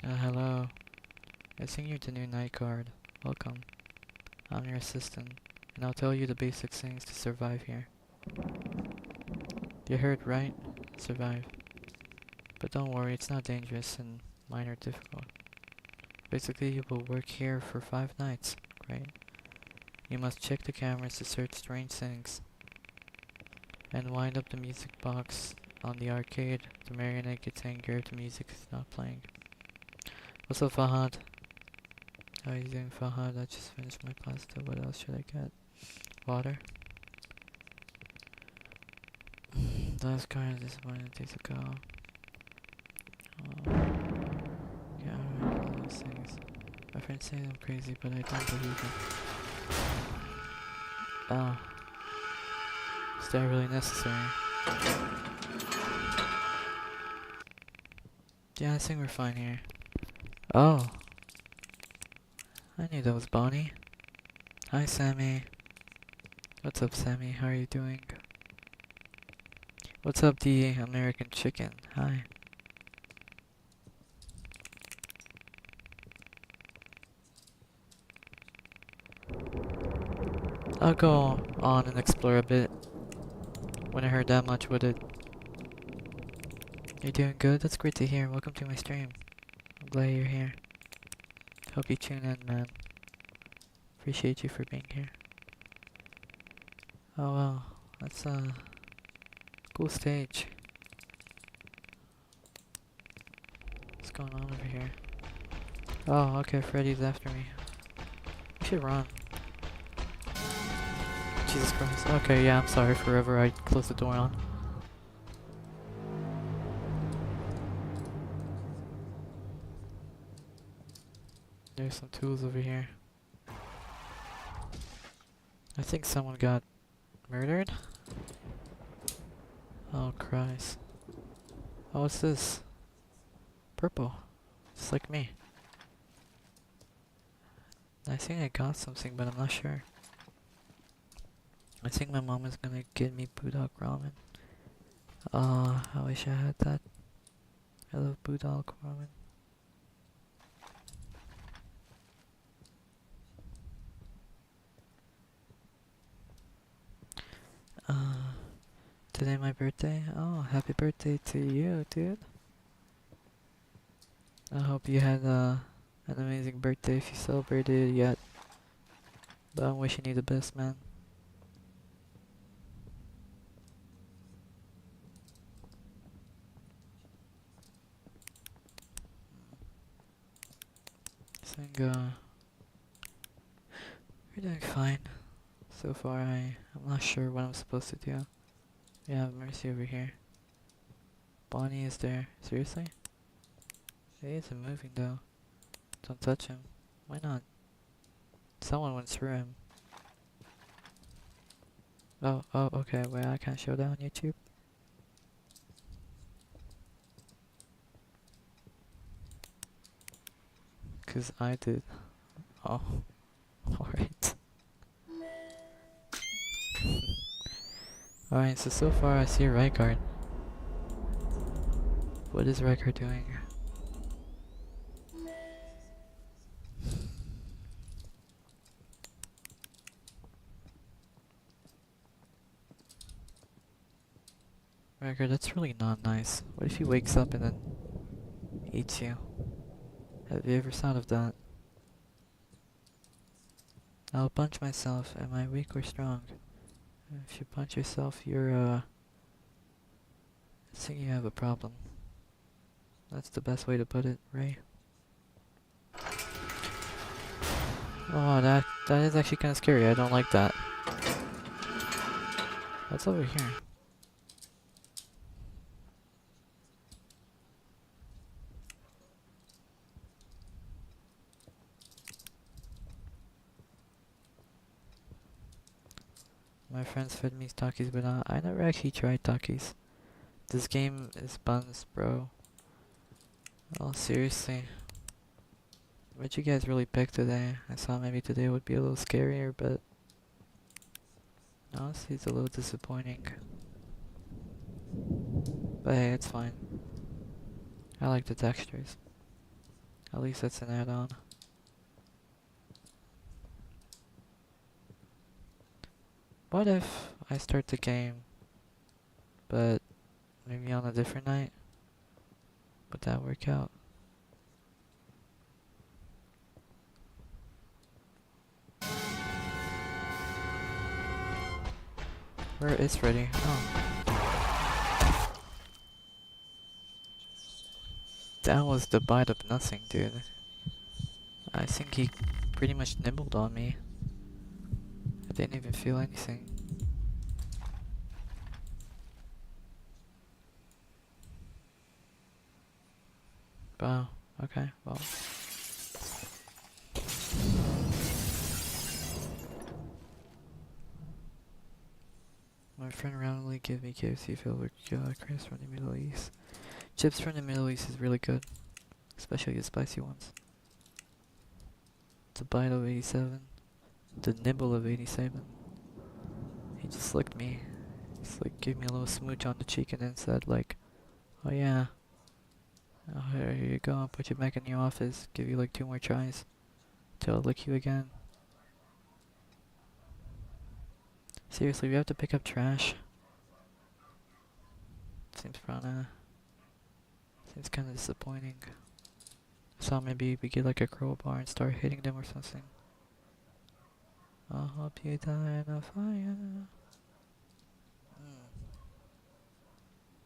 Hello. I sing you the new night card. Welcome. I'm your assistant, and I'll tell you the basic things to survive here. You heard right? Survive. But don't worry, it's not dangerous and minor difficult. Basically, you will work here for 5 nights. Great. You must check the cameras to search strange things. And wind up the music box on the arcade. The marionette gets angry if the music is not playing. What's up, Fahad? How are you doing, Fahad? I just finished my pasta. What else should I get? Water? Last card this morning takes a call. Yeah, I remember all those things. My friends say I'm crazy, but I don't believe them. Oh. Is that really necessary? Yeah, I think we're fine here. Oh. I knew that was Bonnie. Hi, Sammy. What's up, Sammy? How are you doing? What's up, the American chicken? Hi. I'll go on and explore a bit. When I heard that much with it. You're doing good? That's great to hear. Welcome to my stream. I'm glad you're here. Hope you tune in, man. Appreciate you for being here. Oh wow, that's a cool stage. What's going on over here? Oh, okay, Freddy's after me. We should run. Jesus Christ. Okay, yeah, I'm sorry for whoever I closed the door on. There's some tools over here. I think someone got murdered. Oh Christ. Oh, what's this? Purple. Just like me. I think I got something, but I'm not sure. I think my mom is gonna get me Budok ramen. I wish I had that. I love Budok ramen. Today my birthday. Oh, happy birthday to you, dude. I hope you had an amazing birthday if you celebrated it yet. But I'm wishing you the best, man. I think we're doing fine. So far, I'm not sure what I'm supposed to do. We have Mercy over here. Bonnie is there. Seriously? He isn't moving though. Don't touch him. Why not? Someone went through him. Oh, okay. Wait, I can't show that on YouTube. Cause I did. Oh, alright. Alright, so far I see a right guard. What is right guard doing? Right guard, that's really not nice. What if he wakes up and then eats you? Have you ever thought of that? I'll punch myself. Am I weak or strong? If you punch yourself, you're I think you have a problem. That's the best way to put it, Ray. Oh, that is actually kind of scary. I don't like that. What's over here? My friends fed me Takis, but I never actually tried Takis. This game is buns, bro. Oh, seriously. What you guys really pick today? I thought maybe today would be a little scarier, but honestly, it's a little disappointing. But hey, it's fine. I like the textures. At least that's an add-on. What if I start the game, but maybe on a different night? Would that work out? Where is Freddy? Oh. That was the bite of nothing, dude. I think he pretty much nibbled on me. I didn't even feel anything. Wow, okay, well. My friend randomly gave me KFC filled with crisps from the Middle East. Chips from the Middle East is really good, especially the spicy ones. The bite of 87. The nibble of 87. He just licked me. He's like, gave me a little smooch on the cheek and then said like, oh yeah, oh, here you go, I'll put you back in your office, give you like 2 more tries till I lick you again. Seriously, we have to pick up trash. Seems kinda disappointing. So maybe we get like a crowbar and start hitting them or something. I'll help you die in a fire.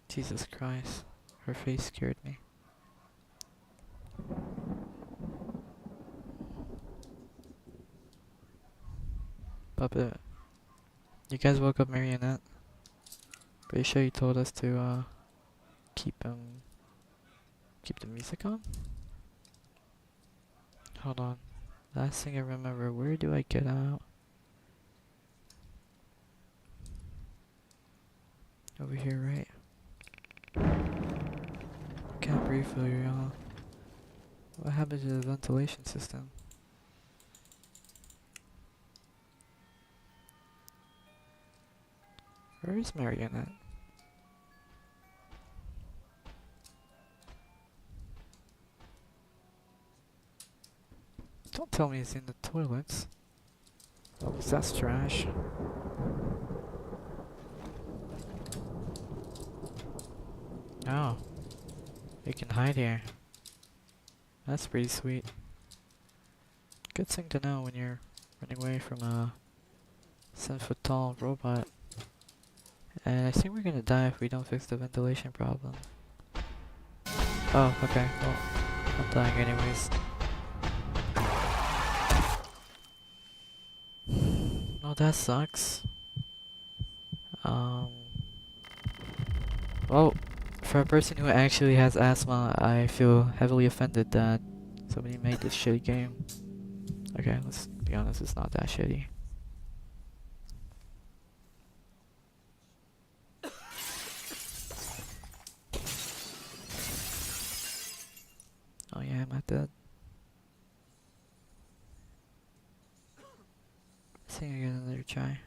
Jesus Christ. Her face scared me. Puppet. You guys woke up Marionette? Pretty sure you told us to keep keep the music on? Hold on. Last thing I remember, where do I get out? Over here, right? Can't breathe for y'all. What happened to the ventilation system? Where is Marionette? Don't tell me it's in the toilets. That's trash. Oh, you can hide here. That's pretty sweet. Good thing to know when you're running away from a 7-foot tall robot. And I think we're gonna die if we don't fix the ventilation problem. Oh, okay. Well, I'm dying anyways. Oh, that sucks. Well, for a person who actually has asthma, I feel heavily offended that somebody made this shitty game. Okay, let's be honest, it's not that shitty. Oh yeah, am I dead? I think I get another try.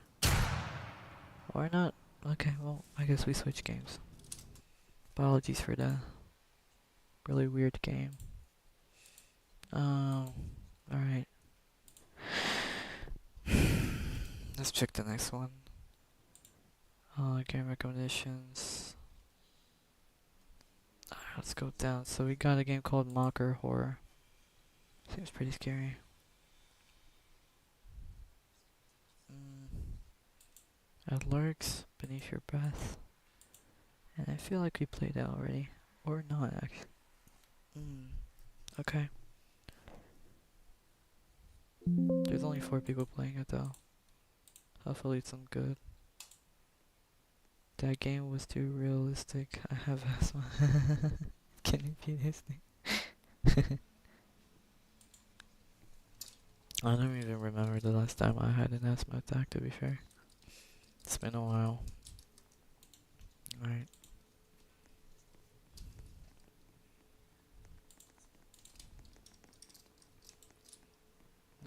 Or not. Okay, well, I guess we switch games. Apologies for the really weird game. Alright. Let's check the next one. Game recommendations. Alright, let's go down. So we got a game called Mocker Horror. Seems pretty scary. It lurks beneath your breath. And I feel like we played that already. Or not, actually. Okay. There's only 4 people playing it though. Hopefully it's some good. That game was too realistic. I have asthma. Can it be this thing? I don't even remember the last time I had an asthma attack, to be fair. It's been a while. Alright.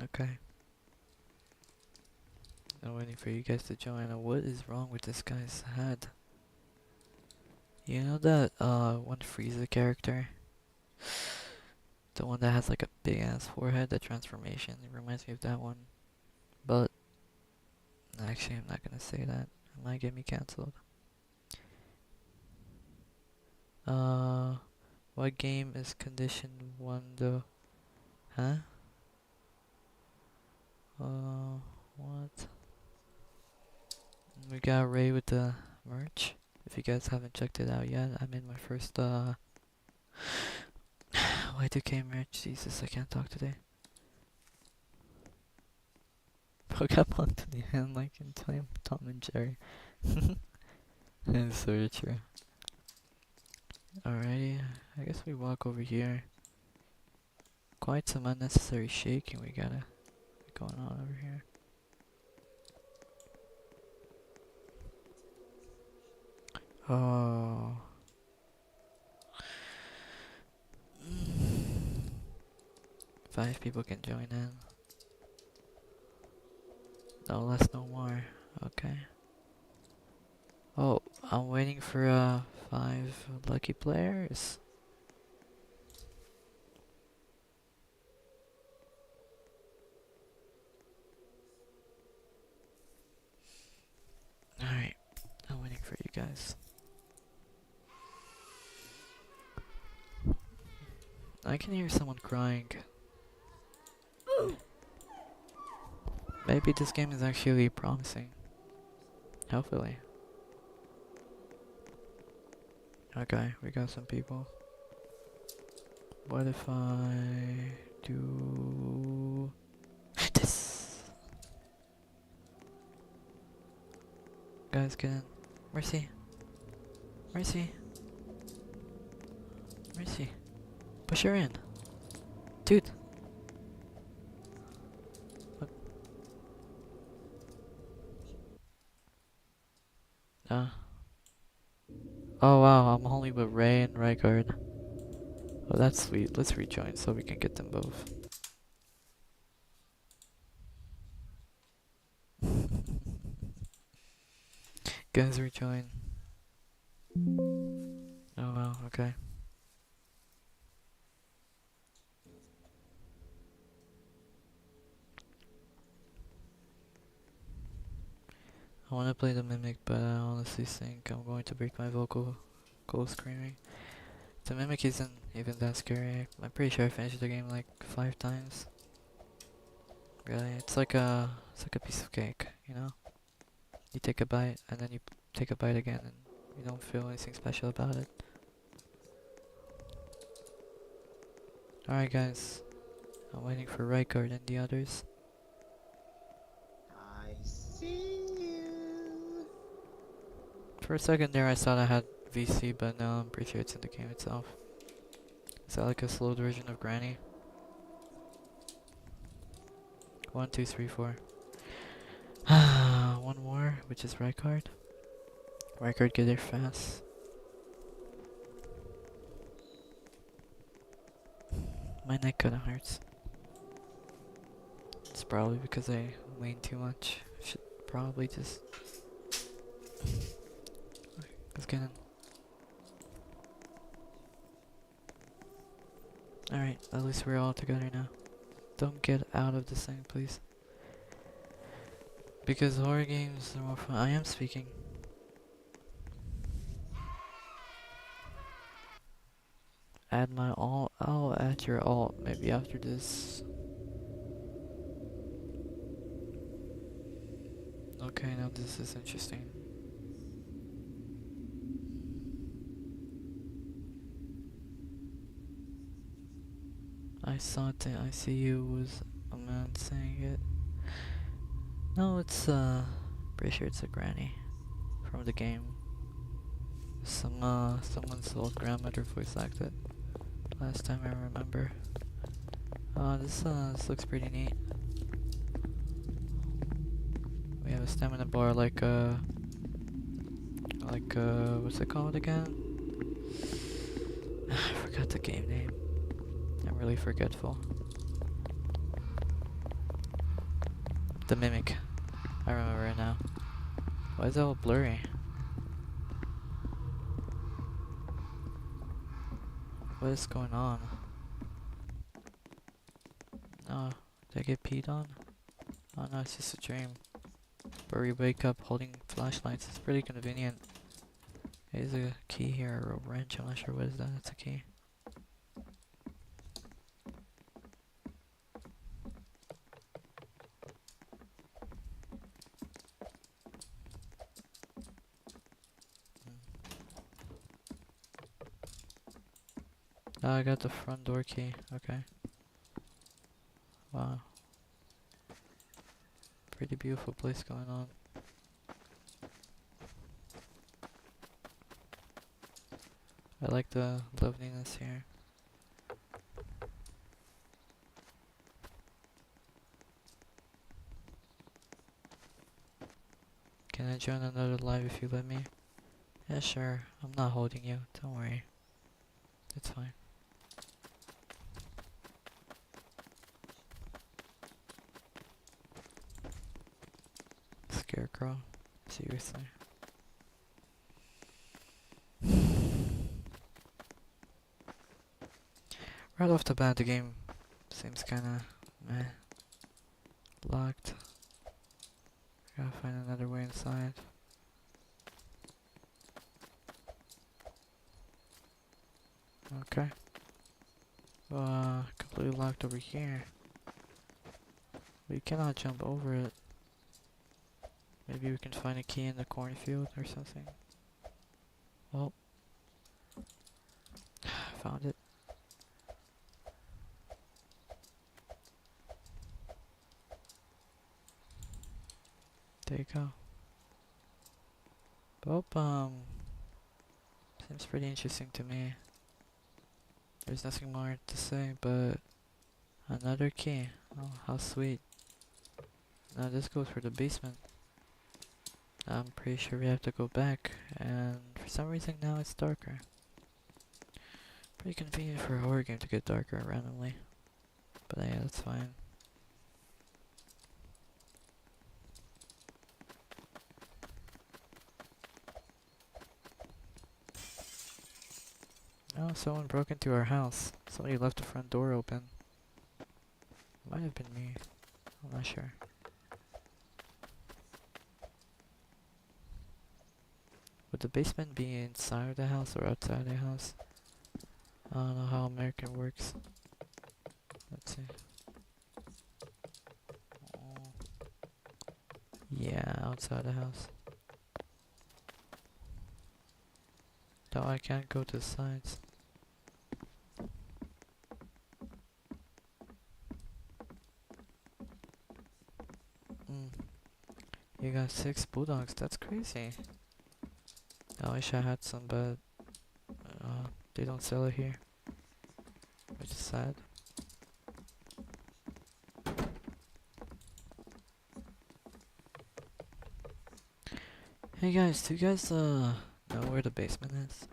Okay. I'm waiting for you guys to join. What is wrong with this guy's head? You know that one Frieza character? The one that has like a big ass forehead, the transformation. It reminds me of that one. But actually I'm not gonna say that. It might get me cancelled. What game is condition 1 though? Huh? What? We got Ray with the merch. If you guys haven't checked it out yet, I made my first Y2K merch. Jesus, I can't talk today. Pokemon to the end like in Tom and Jerry. That's sort of true. Alrighty, I guess we walk over here. Quite some unnecessary shaking we gotta going on over here. Oh. 5 people can join in. No less, no more. Okay. Oh, I'm waiting for 5 lucky players. Alright, I'm waiting for you guys. I can hear someone crying. Maybe this game is actually promising. Hopefully. Okay, we got some people. What if I do this? Guys, get in. Mercy. Mercy. Mercy. Push her in. Dude. What? Oh wow, I'm only with Ray and Rykard. Oh, that's sweet. Let's rejoin so we can get them both. Guys, rejoin. Oh wow, okay. I want to play the Mimic, but I honestly think I'm going to break my vocal screaming. The Mimic isn't even that scary. I'm pretty sure I finished the game like 5 times. Really, it's like a piece of cake, you know? You take a bite and then you take a bite again and you don't feel anything special about it. Alright guys, I'm waiting for Rykard and the others. I see you. For a second there I thought I had VC, but no, I'm pretty sure it's in the game itself. Is that like a slowed version of Granny? 1, 2, 3, 4. One more, which is Rykard. Rykard, get there fast. My neck kinda hurts. It's probably because I lean too much. I should probably just... Let's get in. Alright, at least we're all together now. Don't get out of this thing, please. Because horror games are more fun. I am speaking. Add my alt. I'll add your alt maybe after this. Okay, now this is interesting. I thought that I see you was a man saying it. No, it's pretty sure it's a granny from the game. Someone's old grandmother voice acted last time I remember. This looks pretty neat. We have a stamina bar like what's it called again? I forgot the game name. I'm really forgetful. The Mimic. I remember it now. Why is it all blurry? What is going on? Oh, did I get peed on? Oh no, it's just a dream. But we wake up holding flashlights. It's pretty convenient. There's a key here or a wrench. I'm not sure what is that. It's a key. Oh, I got the front door key. Okay. Wow. Pretty beautiful place going on. I like the loveliness here. Can I join another live if you let me? Yeah, sure. I'm not holding you. Don't worry. It's fine. Scarecrow. Seriously. Right off the bat, the game seems kinda meh. Locked. Gotta find another way inside. Okay. Completely locked over here. We cannot jump over it. Maybe we can find a key in the cornfield or something. Oh, found it. There you go. Oh, seems pretty interesting to me. There's nothing more to say, but another key. Oh, how sweet. Now this goes for the basement. I'm pretty sure we have to go back, and for some reason now it's darker. Pretty convenient for a horror game to get darker randomly. But yeah, that's fine. Oh, someone broke into our house. Somebody left the front door open. Might have been me. I'm not sure. Would the basement be inside of the house or outside the house? I don't know how American works. Let's see. Oh. Yeah, outside the house. No, I can't go to the sides. You got 6 bulldogs, that's crazy. I wish I had some, but they don't sell it here, which is sad. Hey guys, do you guys know where the basement is?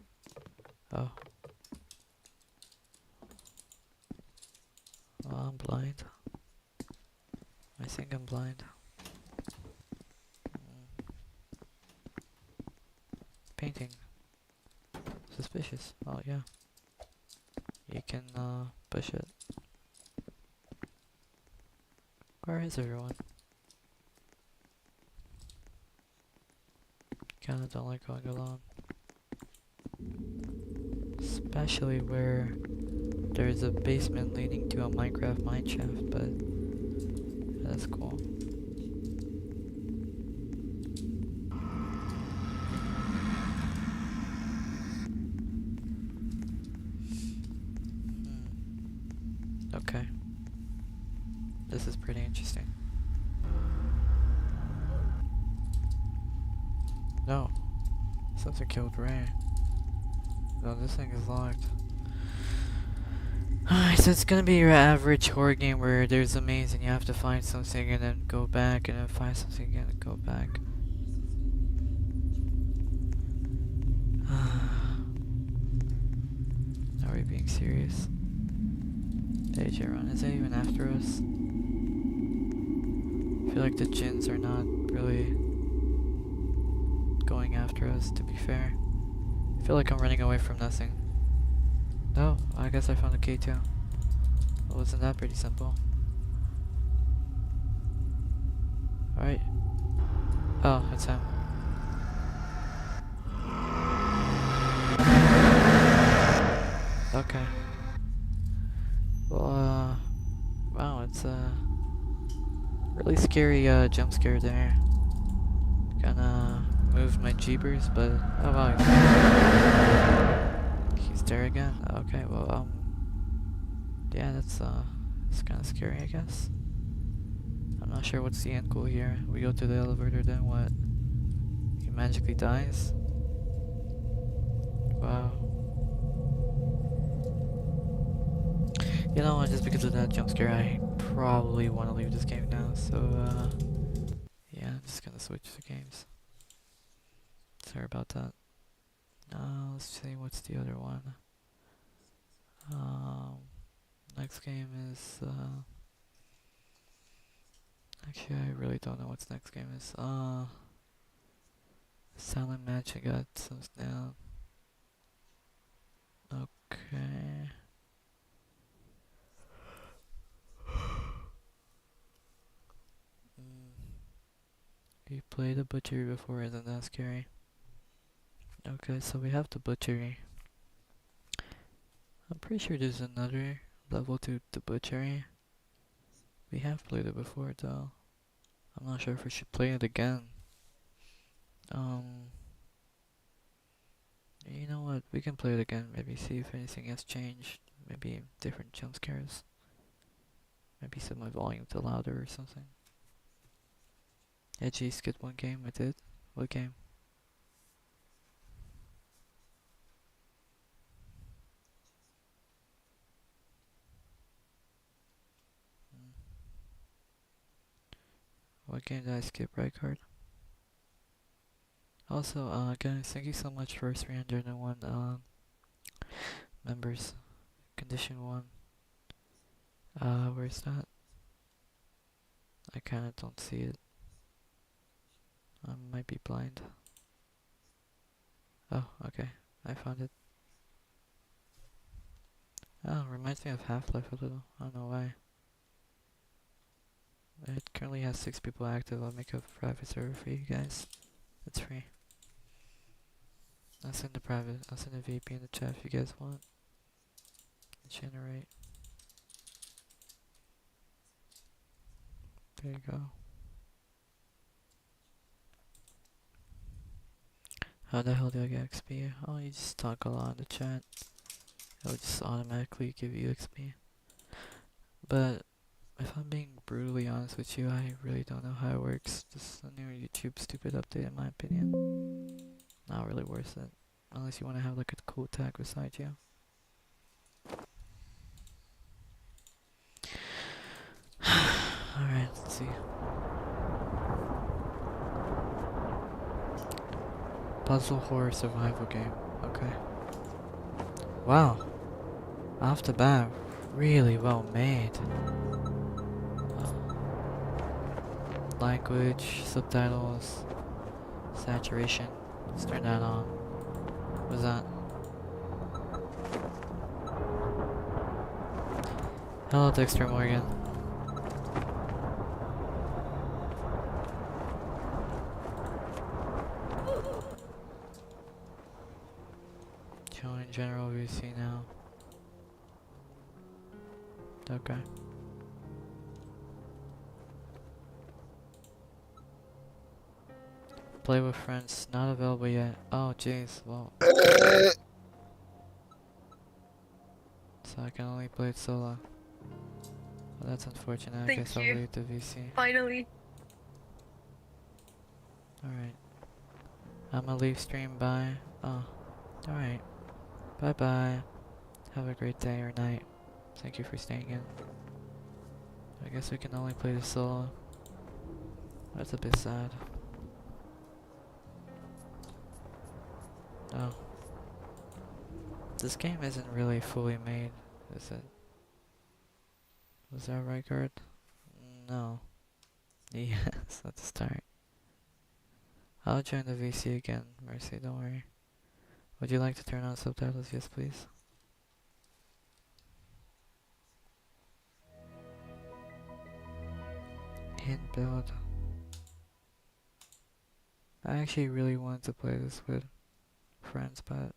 Oh. Oh, I'm blind. I think I'm blind. Painting. Suspicious. Oh yeah. You can push it. Where is everyone? Kinda don't like going alone. Especially where there's a basement leading to a Minecraft mineshaft, but that's cool. Okay. This is pretty interesting. No. Something killed Ray. No, this thing is locked. Alright, so it's gonna be your average horror game where there's a maze and you have to find something and then go back and then find something again and go back. Are we being serious? Hey Jaron, is that even after us? I feel like the djinns are not really going after us, to be fair. I feel like I'm running away from nothing. No, I guess I found a key too. Well, wasn't that pretty simple? Alright. Oh, it's him. Okay. Well, wow, it's a really scary jump scare there. Kinda moved my jeepers, but oh wow, he's there again. Okay, well, yeah, that's it's kind of scary, I guess. I'm not sure what's the end goal here. We go to the elevator, then what? He magically dies? Wow. You know what, just because of that jump scare, I probably want to leave this game now, so, yeah, I'm just gonna switch the games. Sorry about that. Let's see, what's the other one? Next game is, actually, I really don't know what's next game is. Silent Match, I got some now. Okay. You played the butchery before, isn't that scary? Okay, so we have the butchery. I'm pretty sure there's another Level 2 the butchery. We have played it before though. I'm not sure if we should play it again. Um, you know what? We can play it again. Maybe see if anything has changed. Maybe different jump scares. Maybe set my volume to louder or something. Yeah, geez, skip one game. I did. What game? Hmm. What game did I skip? Right card. Also, guys, thank you so much for 301 members. Condition 1. Where's that? I kinda don't see it. I might be blind. Oh, okay. I found it. Oh, reminds me of Half-Life a little. I don't know why. It currently has 6 people active. I'll make a private server for you guys. It's free. I'll send the private. I'll send a VP in the chat if you guys want. Generate. There you go. How the hell do I get XP? Oh, you just talk a lot in the chat. It'll just automatically give you XP. But if I'm being brutally honest with you, I really don't know how it works. Just a new YouTube stupid update in my opinion. Not really worth it. Unless you want to have like a cool tag beside you. Alright, let's see. Puzzle horror survival game. Okay. Wow. Off the bat, really well made. Language, subtitles, saturation. Let's turn that on. What's that? Hello, Dexter Morgan. Showing general VC now. Okay. Play with friends, not available yet. Oh jeez, well. So I can only play it solo. Well, that's unfortunate. I guess I'll leave the VC. Finally. Alright. I'ma leave stream, bye. Oh, alright. Bye bye. Have a great day or night. Thank you for staying in. I guess we can only play the solo. That's a bit sad. Oh. This game isn't really fully made, is it? Was that right card? No. Yes, let's start. I'll join the VC again, Mercy, don't worry. Would you like to turn on subtitles? Yes, please. Hint build. I actually really wanted to play this with friends, but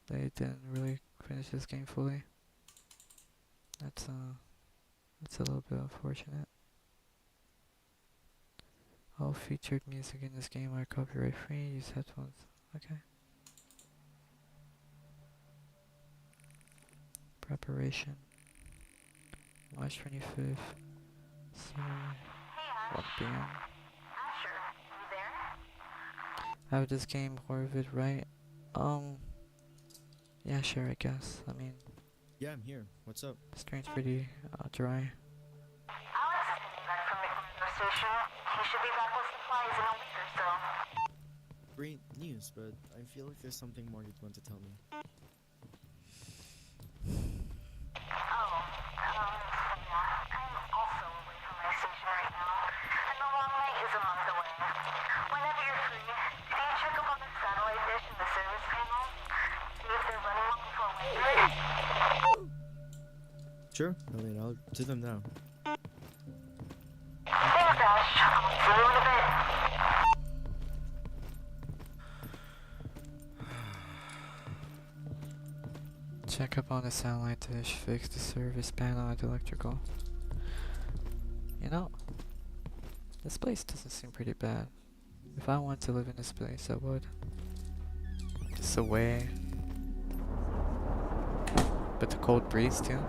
they didn't really finish this game fully. That's a little bit unfortunate. All featured music in this game are copyright free. Use headphones. Okay. Preparation. March 25th. So, 1 p.m. Have this game Horvid right? Yeah, sure, I guess. I mean, Yeah, I'm here. What's up? the screen's pretty dry. Alex is getting back from the station. He should be back with supplies in a week or so. Great news, but I feel like there's something more you'd want to tell me. Yeah. I'm also away from my station right now, and the long night is a month away. Whenever you're free, can you check up on the satellite dish in the service panel? See if they're running one before winter? Sure, Elliot, I'll do them now. Thanks, Ash. I'll see you in a bit. Check up on the satellite dish, fix the service panel and electrical. You know, this place doesn't seem pretty bad. If I wanted to live in this place, I would. Just away. But the cold breeze too.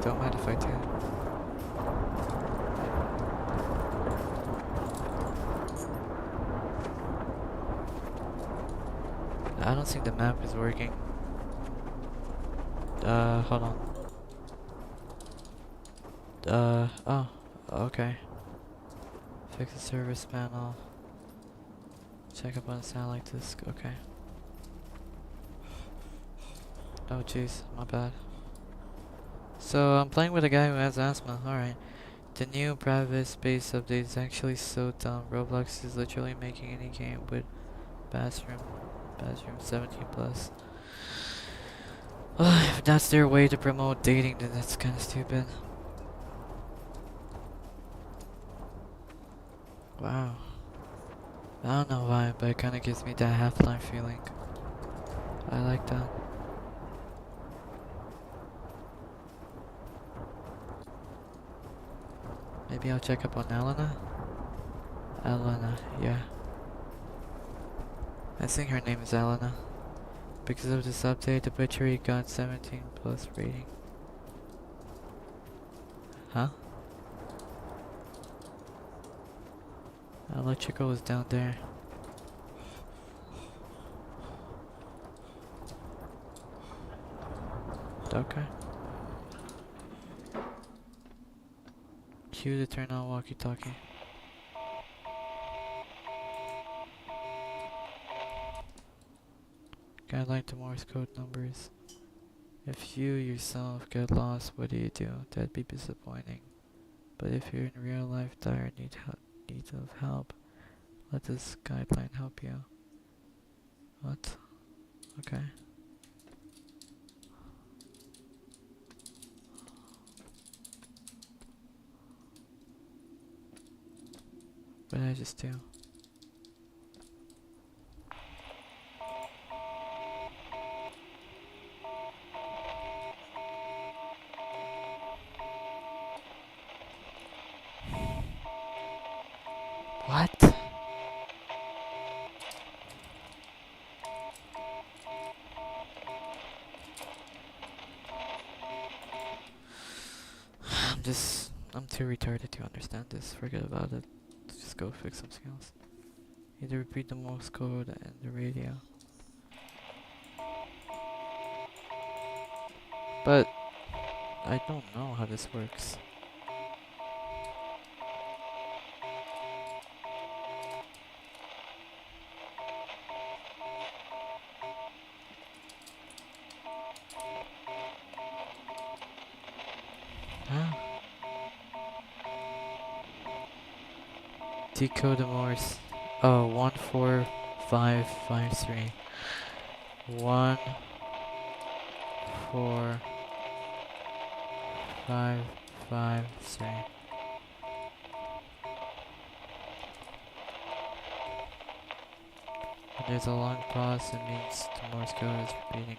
Don't mind if I do. I don't think the map is working. Hold on. Oh, okay. Fix the service panel. Check up on the satellite disk, okay. Oh jeez, my bad. So I'm playing with a guy who has asthma, alright. The new private space update is actually so dumb. Roblox is literally making any game with bathroom 17 plus. If that's their way to promote dating, then that's kinda stupid. Wow. I don't know why, but it kinda gives me that Half-Life feeling. I like that. Maybe I'll check up on Elena? Elena, yeah. I think her name is Elena. Because of this update, the butchery got 17 plus rating. Huh? Electrical is down there. Okay. Q to turn on walkie-talkie. Guideline to Morse code numbers. If you yourself get lost, what do you do? That'd be disappointing. But if you're in real life dire need of help, let this guideline help you. What? Okay. What did I just do? What? I'm too retarded to understand this. Forget about it. Let's just go fix something else. Either repeat the Morse code and the radio. But I don't know how this works. Huh? Decode the Morse. Oh, 14553. 14553. When there's a long pause, it means the Morse code is repeating.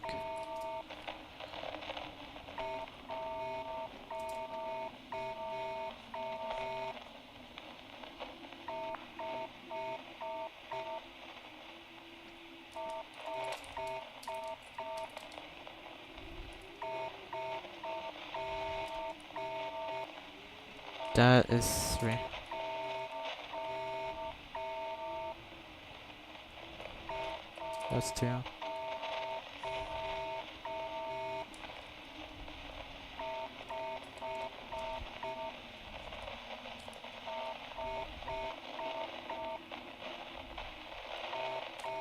That is 3. That's 2.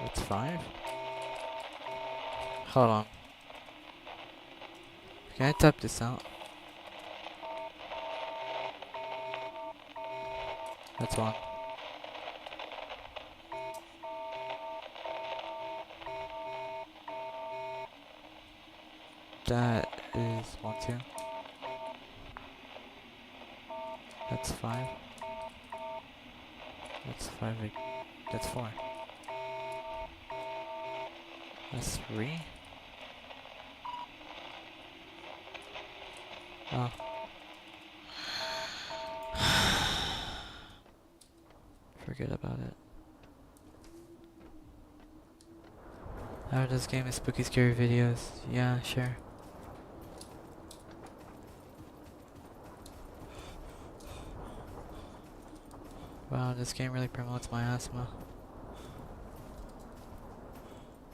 That's 5. Hold on. Can I type this out? That's 1. That is 1, 2. That's 5. That's 5. That's 4. That's 3. Oh. Forget about it. Oh, this game is spooky scary videos. Yeah, sure. Wow, this game really promotes my asthma.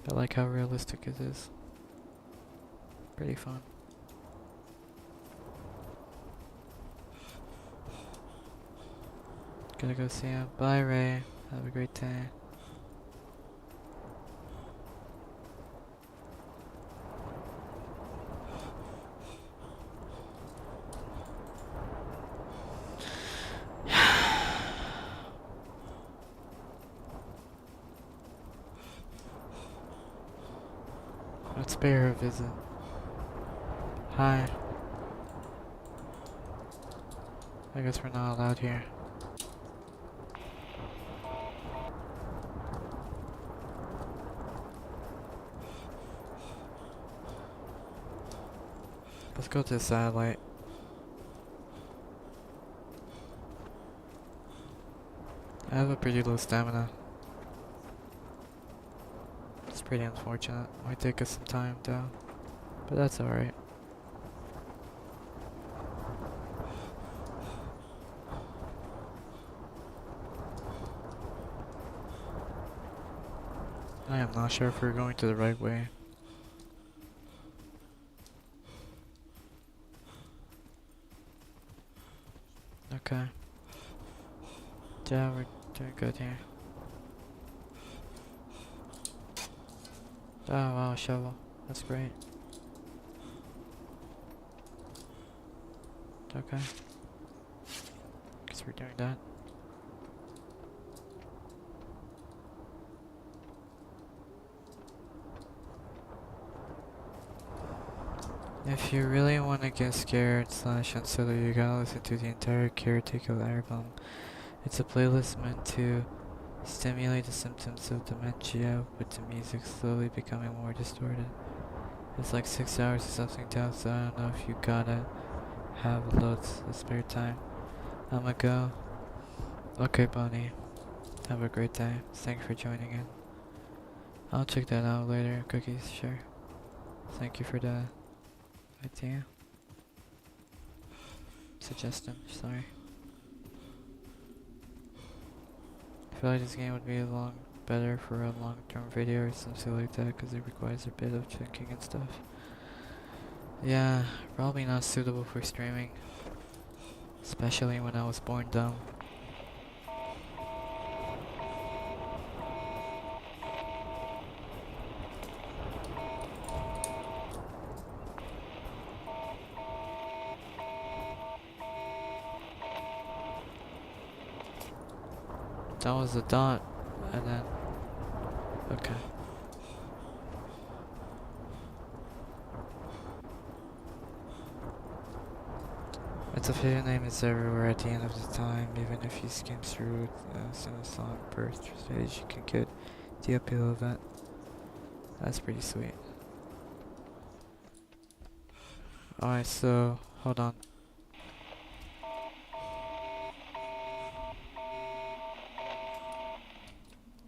I like how realistic it is. Pretty fun. Gotta go see him. Bye, Ray. Have a great day. Let's pay her a visit. Hi. I guess we're not allowed here. Let's go to the satellite. I have a pretty low stamina. It's pretty unfortunate. Might take us some time though. But that's alright. I am not sure if we're going to the right way. Okay. Yeah, we're doing good here. Oh wow, shovel. That's great. Okay. Guess we're doing that. If you really want to get scared slash unsettled, you gotta listen to the entire Caretaker album. It's a playlist meant to stimulate the symptoms of dementia, with the music slowly becoming more distorted. It's like 6 hours or something down, so I don't know if you gotta have loads of spare time. I'ma go. Okay, Bunny. Have a great day. Thanks for joining in. I'll check that out later. Cookies, sure. Thank you for the idea. Suggestion, sorry. I feel like this game would be better for a long-term video or something like that, because it requires a bit of thinking and stuff. Yeah, probably not suitable for streaming, especially when I was born dumb. That was a dot, and then, okay. Its affiliate name is everywhere at the end of the time, even if you skim through it as soon as song birth stage, you can get the appeal of it. That's pretty sweet. Alright, so, hold on.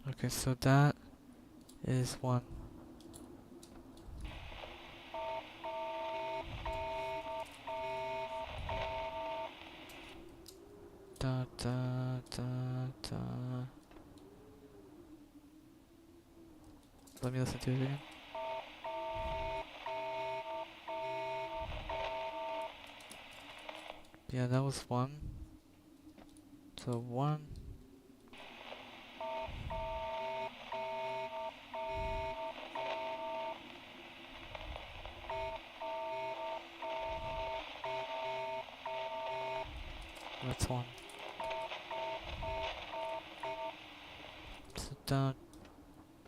Okay, so that is one. Da da da da. Let me listen to it again. Yeah, that was one. So one. That's one. So da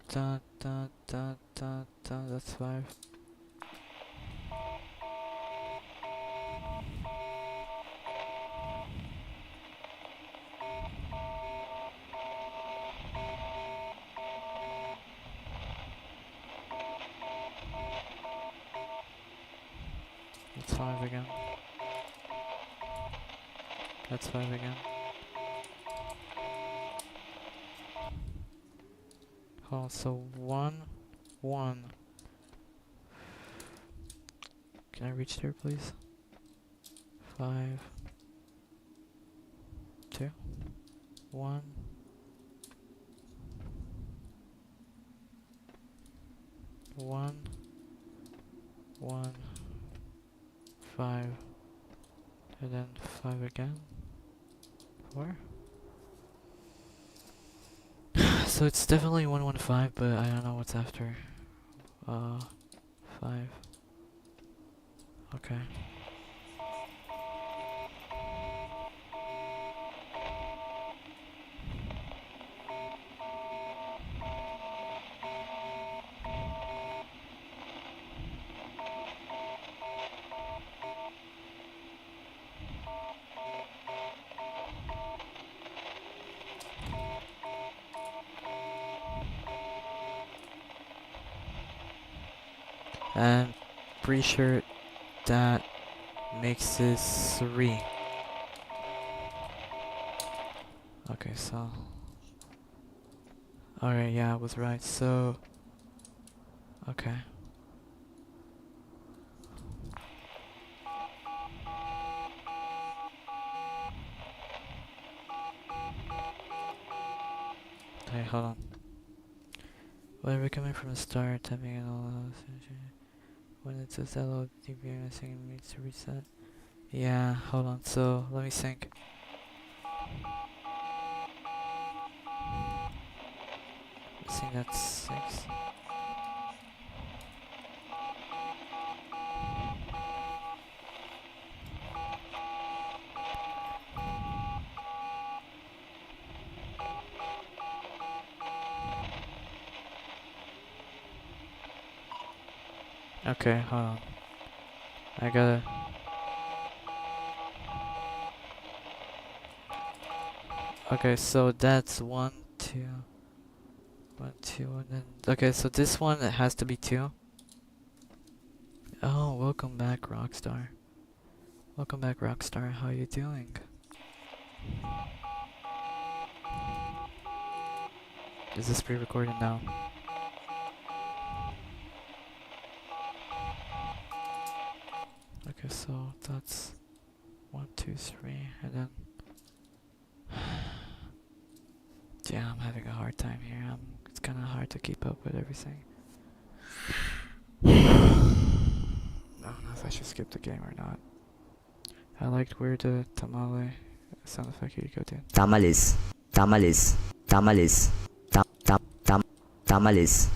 da da da da da. That's five. That's five again. That's 5 again. Hold on, so 1, 1. Can I reach there, please? 5, 2, 1. 1, 1, 5, and then 5 again. 4. So it's definitely 115, but I don't know what's after. 5. Okay. And pretty sure that makes this 3. Okay, so. Alright, yeah, I was right. So. Okay. Hey, hold on. When we're coming from the start, typing in all those. When it says hello, DPM missing needs to reset. Yeah, hold on. So, let me sync. I think that's 6. Okay, hold on. I gotta. Okay, so that's 1, 2. 1, 2, and then. Okay, so this one it has to be 2. Oh, welcome back, Rockstar. Welcome back, Rockstar. How you doing? Is this pre-recorded now? Okay, so that's 1, 2, 3, and then. Yeah, I'm having a hard time here. It's kind of hard to keep up with everything. I don't know if I should skip the game or not. I liked where the tamale sound effect. Here you go, dude. Tamales. Tamales. Tamales. Tamales.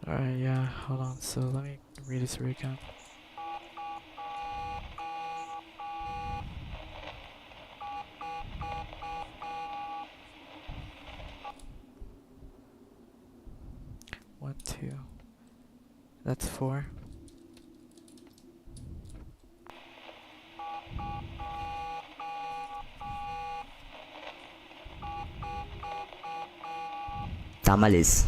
Alright, yeah, hold on. So let me read this recap. One, 2. That's 4. Tamales.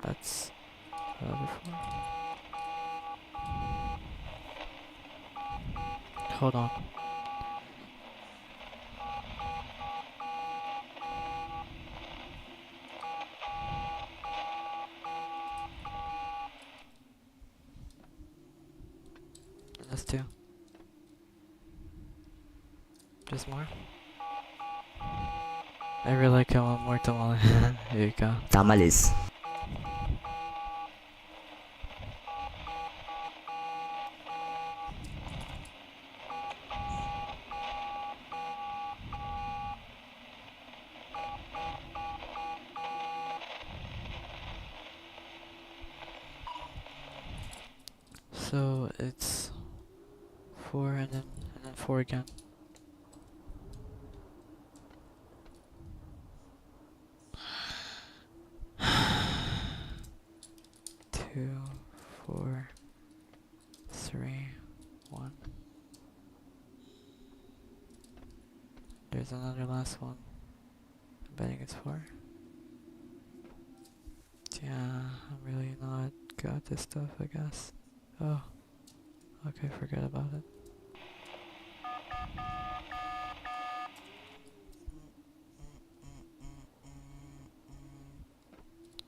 That's another 4. Hold on. That's 2. Just more. I really like how one more tamale. Here you go. Tamales. So it's 4 and then 4 again. Two, 4, 3, 1. There's another last one. I'm betting it's 4. Yeah. got this stuff, I guess. Oh, okay, forget about it.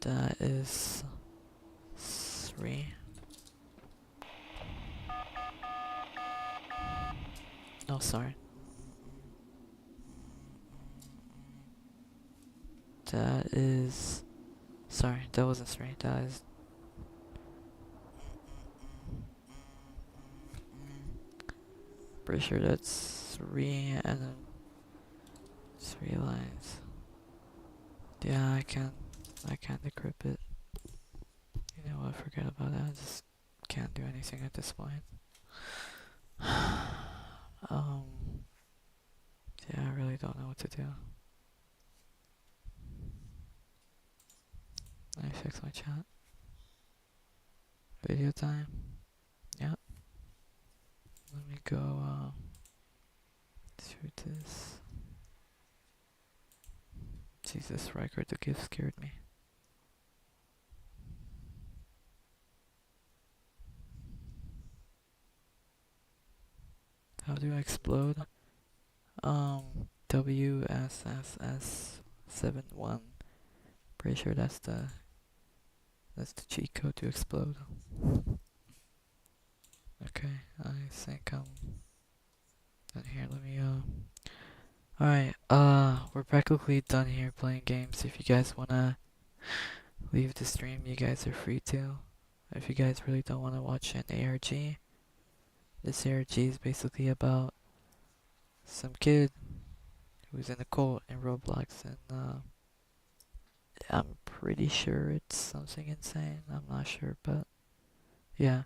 That is 3. No, sorry. That is... Sorry, that wasn't 3. That is... Pretty sure that's 3 and then 3 lines. Yeah, I can't decrypt it. You know what, forget about that. I just can't do anything at this point. Yeah, I really don't know what to do. Let me fix my chat. Video time. Yep. Let me go through this. Jesus, Riker, the gift scared me. How do I explode? WSSS71. Pretty sure that's the cheat code to explode. Okay, I think I'm done here. Let me Alright, we're practically done here playing games. If you guys wanna leave the stream, you guys are free to. If you guys really don't wanna watch an ARG, this ARG is basically about some kid who's in a cult in Roblox, and I'm pretty sure it's something insane. I'm not sure, but yeah.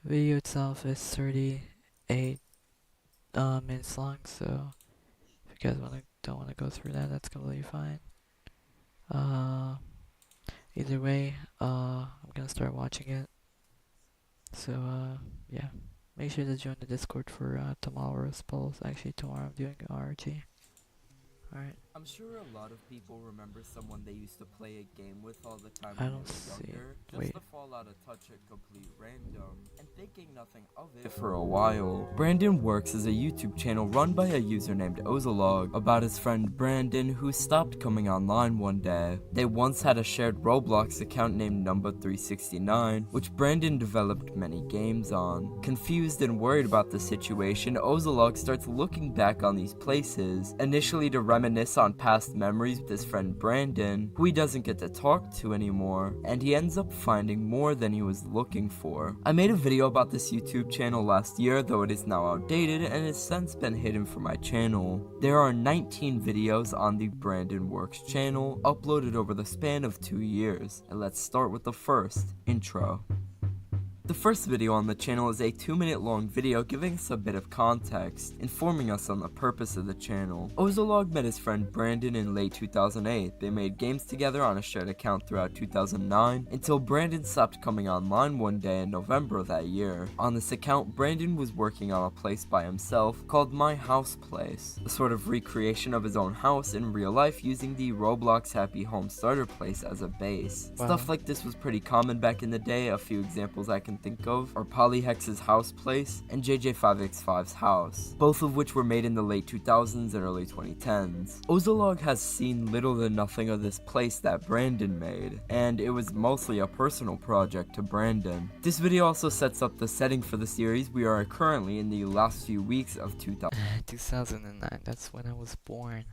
The video itself is 38 minutes long, so if you guys don't wanna go through that, that's completely fine. Either way, I'm gonna start watching it. So yeah, make sure to join the Discord for tomorrow's polls. Actually, tomorrow I'm doing RG. Alright. I'm sure a lot of people remember someone they used to play a game with all the time I when don't they see were it. younger, just Wait. to fall out of touch at complete random, and thinking nothing of it for a while. Brandon works as a YouTube channel run by a user named Ozolog about his friend Brandon, who stopped coming online one day. They once had a shared Roblox account named Number369, which Brandon developed many games on. Confused and worried about the situation, Ozolog starts looking back on these places, initially to reminisce on past memories with his friend Brandon, who he doesn't get to talk to anymore, and he ends up finding more than he was looking for. I made a video about this YouTube channel last year, though it is now outdated and has since been hidden from my channel. There are 19 videos on the Brandon Works channel, uploaded over the span of 2 years, and let's start with the first, intro. The first video on the channel is a 2-minute long video giving us a bit of context, informing us on the purpose of the channel. Ozolog met his friend Brandon in late 2008. They made games together on a shared account throughout 2009, until Brandon stopped coming online one day in November of that year. On this account, Brandon was working on a place by himself called My House Place, a sort of recreation of his own house in real life using the Roblox Happy Home Starter Place as a base. Wow. Stuff like this was pretty common back in the day. A few examples I can think of are Polyhex's House Place and JJ5X5's House, both of which were made in the late 2000s and early 2010s. Ozolog has seen little to nothing of this place that Brandon made, and it was mostly a personal project to Brandon. This video also sets up the setting for the series. We are currently in the last few weeks of 2009, that's when I was born.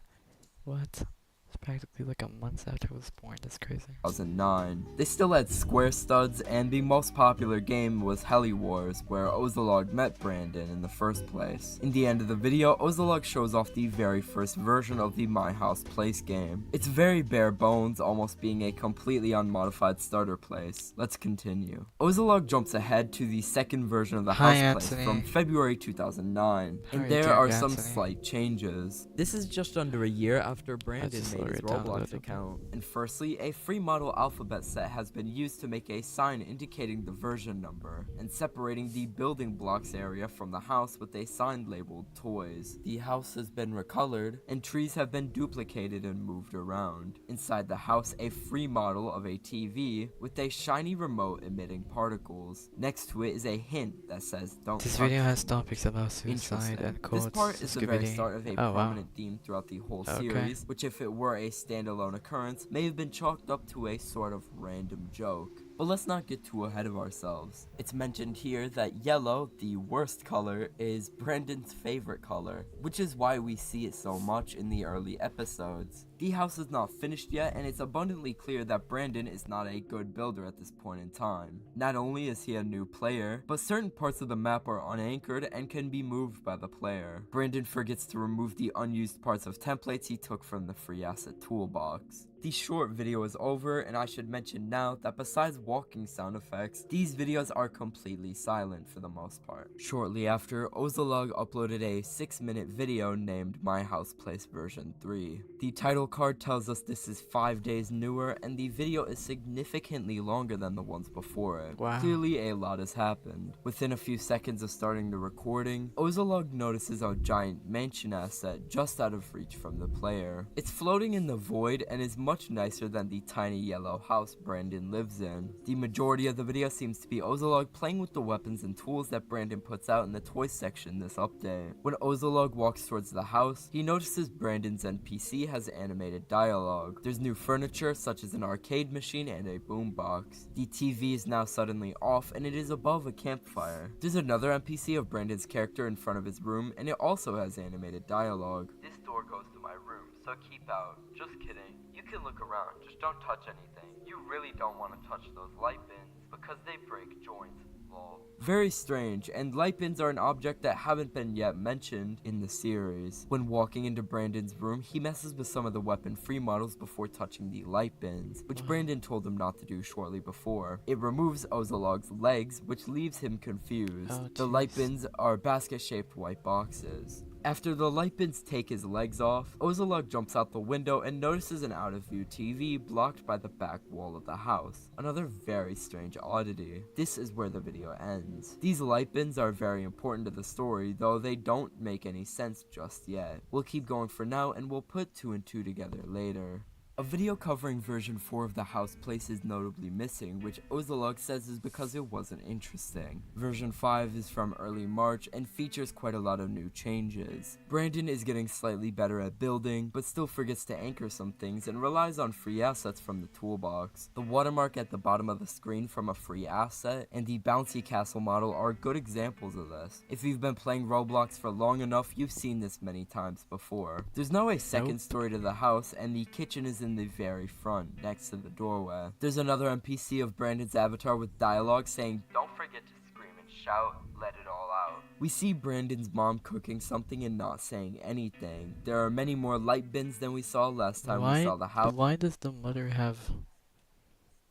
What? It's practically like a month after I was born. That's crazy. 2009. They still had square studs, and the most popular game was Heli Wars, where Ozolog met Brandon in the first place. In the end of the video, Ozolog shows off the very first version of the My House Place game. It's very bare bones, almost being a completely unmodified starter place. Let's continue. Ozolog jumps ahead to the second version of the Hi, house place Anthony. from February 2009, How are and you there doing, are some Anthony? slight changes. This is just under a year after I Brandon just made his it down a Roblox little bit. account. And firstly, a free model alphabet set has been used to make a sign indicating the version number, and separating the building blocks area from the house with a sign labeled toys. The house has been recolored, and trees have been duplicated and moved around. Inside the house, a free model of a TV with a shiny remote emitting particles. Next to it is a hint that says don't This touch video has me. topics about suicide Interesting. and quotes. This part is the very Scooby-Doo. start of a Oh, wow. prominent theme throughout the whole Okay. series, which if it were a standalone occurrence, may have been chalked up to a sort of random joke. But let's not get too ahead of ourselves. It's mentioned here that yellow, the worst color, is Brandon's favorite color, which is why we see it so much in the early episodes. The house is not finished yet, and it's abundantly clear that Brandon is not a good builder at this point in time. Not only is he a new player, but certain parts of the map are unanchored and can be moved by the player. Brandon forgets to remove the unused parts of templates he took from the free asset toolbox. The short video is over, and I should mention now that besides walking sound effects, these videos are completely silent for the most part. Shortly after, Ozolog uploaded a 6-minute video named My House Place version 3. The title card tells us this is 5 days newer, and the video is significantly longer than the ones before it. Wow. Clearly a lot has happened. Within a few seconds of starting the recording, Ozolog notices a giant mansion asset just out of reach from the player. It's floating in the void and is much nicer than the tiny yellow house Brandon lives in. The majority of the video seems to be Ozolog playing with the weapons and tools that Brandon puts out in the toy section this update. When Ozolog walks towards the house, he notices Brandon's NPC has animated dialogue. There's new furniture such as an arcade machine and a boombox. The TV is now suddenly off and it is above a campfire. There's another NPC of Brandon's character in front of his room and it also has animated dialogue. This door goes to my room, so keep out. Just kidding. You can look around, just don't touch anything. You really don't want to touch those light bins because they break joints. Lol. Very strange, and light bins are an object that haven't been yet mentioned in the series. When walking into Brandon's room, he messes with some of the weapon-free models before touching the light bins, which Brandon told him not to do shortly before. It removes Ozolog's legs, which leaves him confused. Oh, the light jeez. bins are basket-shaped white boxes. After the light bins take his legs off, Ozolog jumps out the window and notices an out-of-view TV blocked by the back wall of the house. Another very strange oddity. This is where the video ends. These light bins are very important to the story, though they don't make any sense just yet. We'll keep going for now and we'll put 2 and 2 together later. A video covering version 4 of the house place is notably missing, which Ozolog says is because it wasn't interesting. Version 5 is from early March and features quite a lot of new changes. Brandon is getting slightly better at building, but still forgets to anchor some things and relies on free assets from the toolbox. The watermark at the bottom of the screen from a free asset and the bouncy castle model are good examples of this. If you've been playing Roblox for long enough, you've seen this many times before. There's now a second story to the house, and the kitchen is in the very front, next to the doorway. There's another NPC of Brandon's avatar with dialogue saying, "Don't forget to scream and shout, let it all out." We see Brandon's mom cooking something and not saying anything. There are many more light bins than we saw last time we saw the house. Why does the mother have...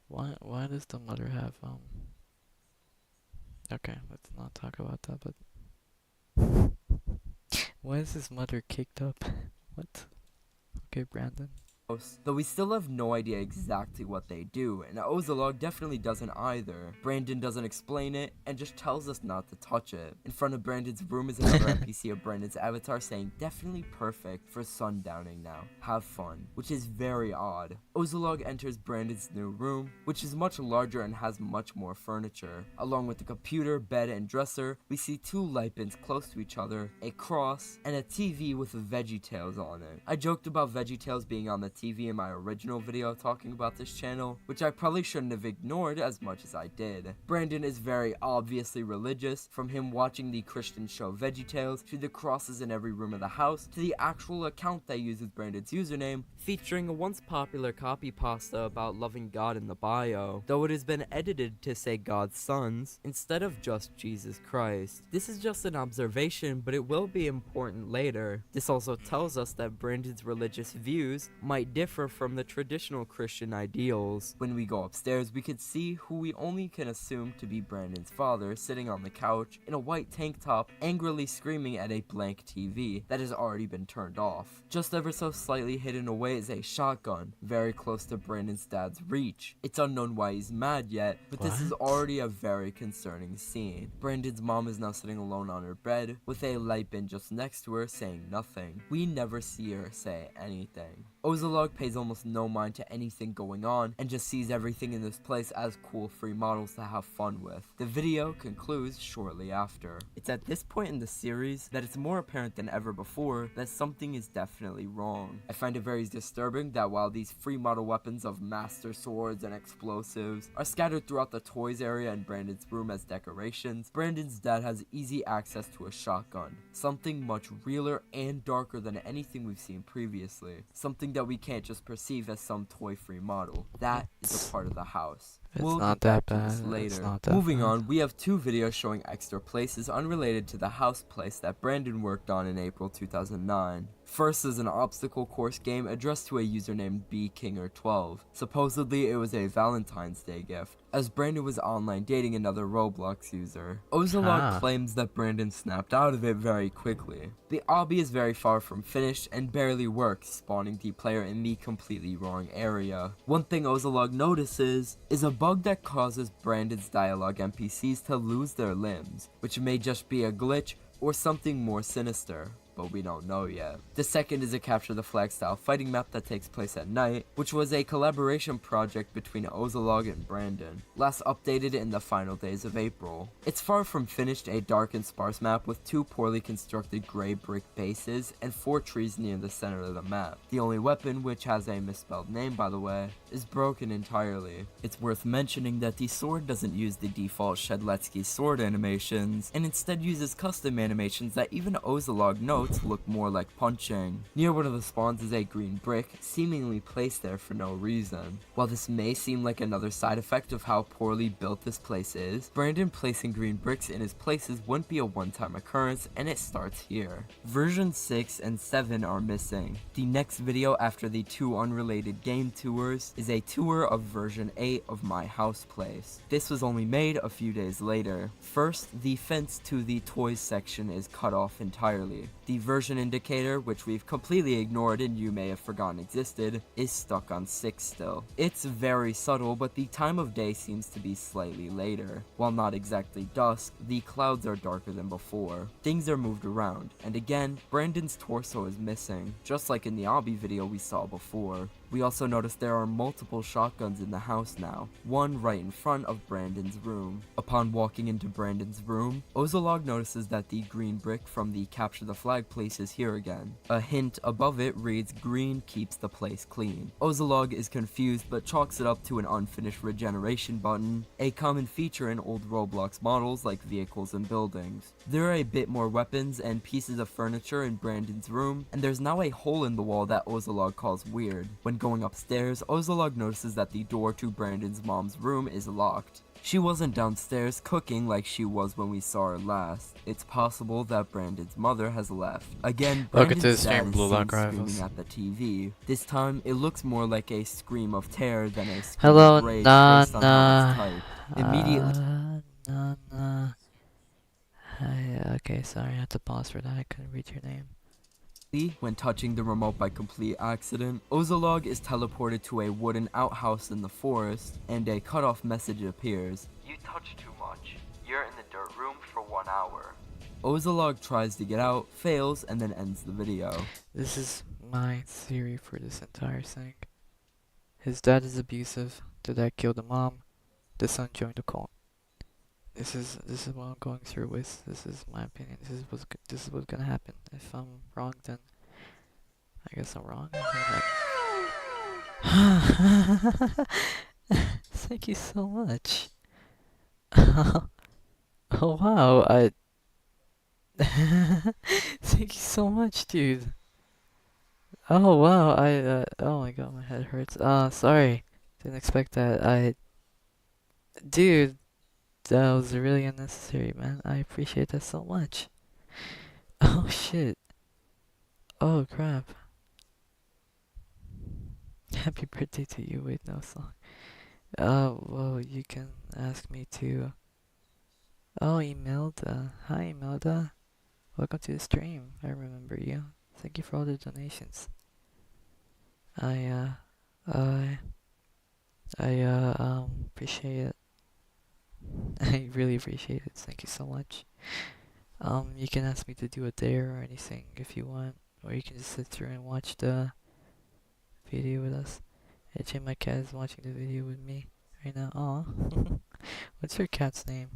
Why does the mother have, Okay, let's not talk about that, but... Why is his mother kicked up? What? Okay, Brandon. Though we still have no idea exactly what they do, and Ozolog definitely doesn't either. Brandon doesn't explain it, and just tells us not to touch it. In front of Brandon's room is another NPC of Brandon's avatar saying, "Definitely perfect for sundowning now. Have fun," which is very odd. Ozolog enters Brandon's new room, which is much larger and has much more furniture. Along with the computer, bed, and dresser, we see 2 light bins close to each other, a cross, and a TV with VeggieTales on it. I joked about VeggieTales being on the TV in my original video talking about this channel, which I probably shouldn't have ignored as much as I did. Brandon is very obviously religious, from him watching the Christian show VeggieTales, to the crosses in every room of the house, to the actual account that uses Brandon's username, featuring a once popular copy pasta about loving God in the bio, though it has been edited to say God's sons, instead of just Jesus Christ. This is just an observation, but it will be important later. This also tells us that Brandon's religious views might differ from the traditional Christian ideals. When we go upstairs, we could see who we only can assume to be Brandon's father sitting on the couch in a white tank top, angrily screaming at a blank TV that has already been turned off. Just ever so slightly hidden away is a shotgun, very close to Brandon's dad's reach. It's unknown why he's mad yet, but this is already a very concerning scene. Brandon's mom is now sitting alone on her bed, with a light bin just next to her saying nothing. We never see her say anything. Ozolog pays almost no mind to anything going on, and just sees everything in this place as cool free models to have fun with. The video concludes shortly after. It's at this point in the series that it's more apparent than ever before that something is definitely wrong. I find it very disturbing that while these free model weapons of master swords and explosives are scattered throughout the toys area in Brandon's room as decorations, Brandon's dad has easy access to a shotgun. Something much realer and darker than anything we've seen previously. Something that we can't just perceive as some toy-free model. That is a part of the house. We'll not get back that to this bad. later. It's not that Moving bad. on, we have two videos showing extra places unrelated to the house place that Brandon worked on in April 2009. First is an obstacle course game addressed to a user named BKinger12. Supposedly, it was a Valentine's Day gift, as Brandon was online dating another Roblox user. Ozolog claims that Brandon snapped out of it very quickly. The obby is very far from finished and barely works, spawning the player in the completely wrong area. One thing Ozolog notices is a bug that causes Brandon's dialogue NPCs to lose their limbs, which may just be a glitch or something more sinister, but we don't know yet. The second is a capture the flag style fighting map that takes place at night, which was a collaboration project between Ozolog and Brandon, last updated in the final days of April. It's far from finished, a dark and sparse map with two poorly constructed gray brick bases and 4 trees near the center of the map. The only weapon, which has a misspelled name by the way, is broken entirely. It's worth mentioning that the sword doesn't use the default Shedletsky sword animations, and instead uses custom animations that even Ozolog notes look more like punching. Near one of the spawns is a green brick, seemingly placed there for no reason. While this may seem like another side effect of how poorly built this place is, Brandon placing green bricks in his places wouldn't be a one-time occurrence, and it starts here. Version 6 and 7 are missing. The next video after the two unrelated game tours is a tour of version 8 of my house place. This was only made a few days later. First, the fence to the toys section is cut off entirely. The version indicator, which we've completely ignored and you may have forgotten existed, is stuck on 6 still. It's very subtle, but the time of day seems to be slightly later. While not exactly dusk, the clouds are darker than before. Things are moved around, and again, Brandon's torso is missing, just like in the obby video we saw before. We also notice there are multiple shotguns in the house now, one right in front of Brandon's room. Upon walking into Brandon's room, Ozolog notices that the green brick from the capture the flag place is here again. A hint above it reads green keeps the place clean. Ozolog is confused but chalks it up to an unfinished regeneration button, a common feature in old Roblox models like vehicles and buildings. There are a bit more weapons and pieces of furniture in Brandon's room, and there's now a hole in the wall that Ozolog calls weird. When going upstairs, Ozolog notices that the door to Brandon's mom's room is locked. She wasn't downstairs cooking like she was when we saw her last. It's possible that Brandon's mother has left. Again, Look at Brandon's this dad stream, is Blue seen Lock Rivals. screaming at the TV. This time, it looks more like a scream of terror than a scream Hello, of rage based on how it's typed. Immediately, Nana. Hi, okay, sorry, I had to pause for that. I couldn't read your name. when touching the remote by complete accident, Ozolog is teleported to a wooden outhouse in the forest, and a cutoff message appears. You touched too much. You're in the dirt room for 1 hour. Ozolog tries to get out, fails, and then ends the video. This is my theory for this entire thing. His dad is abusive. The dad killed the mom. The son joined the cult. This is what I'm going through with. This is my opinion. This is what's gonna happen. If I'm wrong, then I guess I'm wrong. Thank you so much. Oh wow, thank you so much, dude. Oh wow, oh my god, my head hurts. Sorry, didn't expect that. Dude, that was really unnecessary, man. I appreciate that so much. Oh shit. Oh crap. Happy birthday to you. Wait, no song. Well, you can ask me to. Oh, Imelda. Hi, Imelda. Welcome to the stream. I remember you. Thank you for all the donations. I, I, appreciate it. I really appreciate it. Thank you so much. You can ask me to do a dare or anything if you want, or you can just sit through and watch the video with us. AJ, my cat is watching the video with me right now. Aw. What's your cat's name?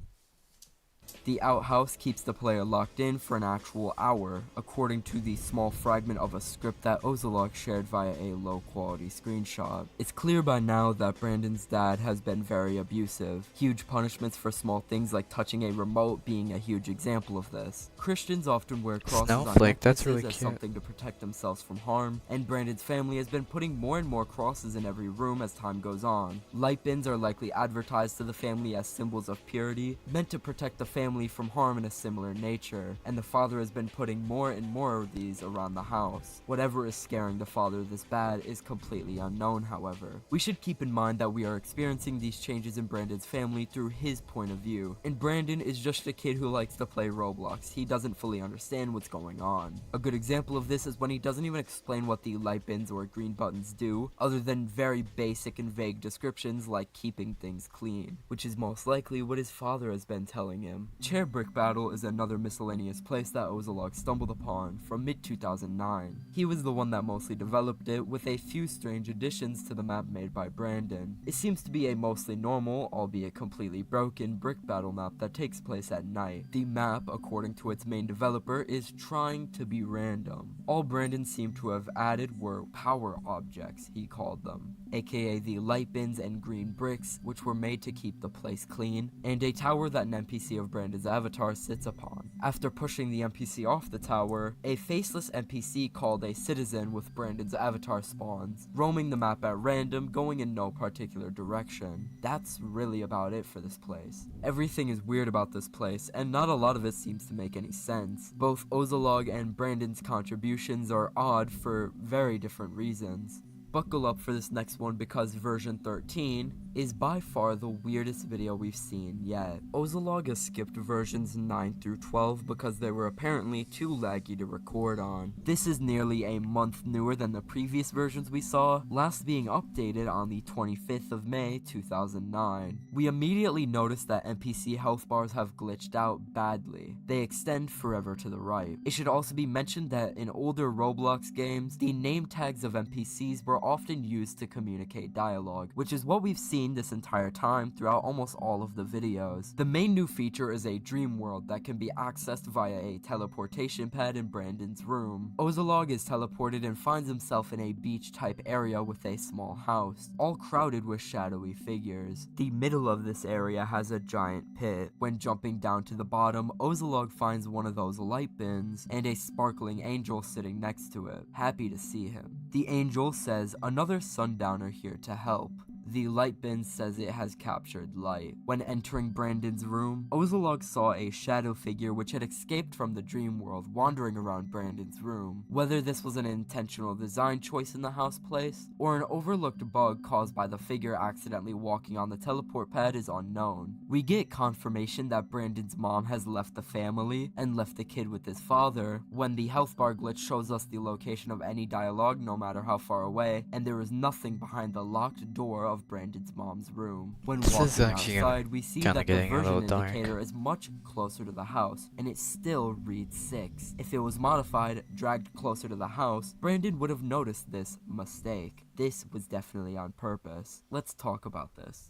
The outhouse keeps the player locked in for an actual hour, according to the small fragment of a script that Ozolog shared via a low-quality screenshot. It's clear by now that Brandon's dad has been very abusive, huge punishments for small things like touching a remote being a huge example of this. Christians often wear crosses on Snowflake, that's necklaces really as cute. something to protect themselves from harm, and Brandon's family has been putting more and more crosses in every room as time goes on. Light bins are likely advertised to the family as symbols of purity, meant to protect the family from harm in a similar nature, and the father has been putting more and more of these around the house. Whatever is scaring the father this bad is completely unknown, however. We should keep in mind that we are experiencing these changes in Brandon's family through his point of view, and Brandon is just a kid who likes to play Roblox. He doesn't fully understand what's going on. A good example of this is when he doesn't even explain what the light bins or green buttons do, other than very basic and vague descriptions like keeping things clean, which is most likely what his father has been telling him. Chair Brick Battle is another miscellaneous place that Ozolog stumbled upon from mid-2009. He was the one that mostly developed it, with a few strange additions to the map made by Brandon. It seems to be a mostly normal, albeit completely broken, brick battle map that takes place at night. The map, according to its main developer, is trying to be random. All Brandon seemed to have added were power objects, he called them, aka the light bins and green bricks, which were made to keep the place clean, and a tower that an NPC of Brandon's avatar sits upon. After pushing the NPC off the tower, a faceless NPC called a citizen with Brandon's avatar spawns, roaming the map at random, going in no particular direction. That's really about it for this place. Everything is weird about this place, and not a lot of it seems to make any sense. Both Ozolog and Brandon's contributions are odd for very different reasons. Buckle up for this next one because version 13 is by far the weirdest video we've seen yet. Ozolog has skipped versions 9 through 12 because they were apparently too laggy to record on. This is nearly a month newer than the previous versions we saw, last being updated on the 25th of May 2009. We immediately noticed that NPC health bars have glitched out badly. They extend forever to the right. It should also be mentioned that in older Roblox games, the name tags of NPCs were often used to communicate dialogue, which is what we've seen this entire time throughout almost all of the videos. The main new feature is a dream world that can be accessed via a teleportation pad in Brandon's room. Ozolog is teleported and finds himself in a beach type area with a small house, all crowded with shadowy figures. The middle of this area has a giant pit. When jumping down to the bottom, Ozolog finds one of those light bins and a sparkling angel sitting next to it, happy to see him. The angel says, "Another sundowner here to help." The light bin says it has captured light. When entering Brandon's room, Ozolog saw a shadow figure which had escaped from the dream world wandering around Brandon's room. Whether this was an intentional design choice in the house place, or an overlooked bug caused by the figure accidentally walking on the teleport pad is unknown. We get confirmation that Brandon's mom has left the family and left the kid with his father when the health bar glitch shows us the location of any dialogue no matter how far away, and there is nothing behind the locked door of Brandon's mom's room. When This is walking actually outside, we see kinda that the getting a little version dark. indicator is much closer to the house, and it still reads 6. If it was modified, dragged closer to the house, Brandon would have noticed this mistake. This was definitely on purpose. Let's talk about this.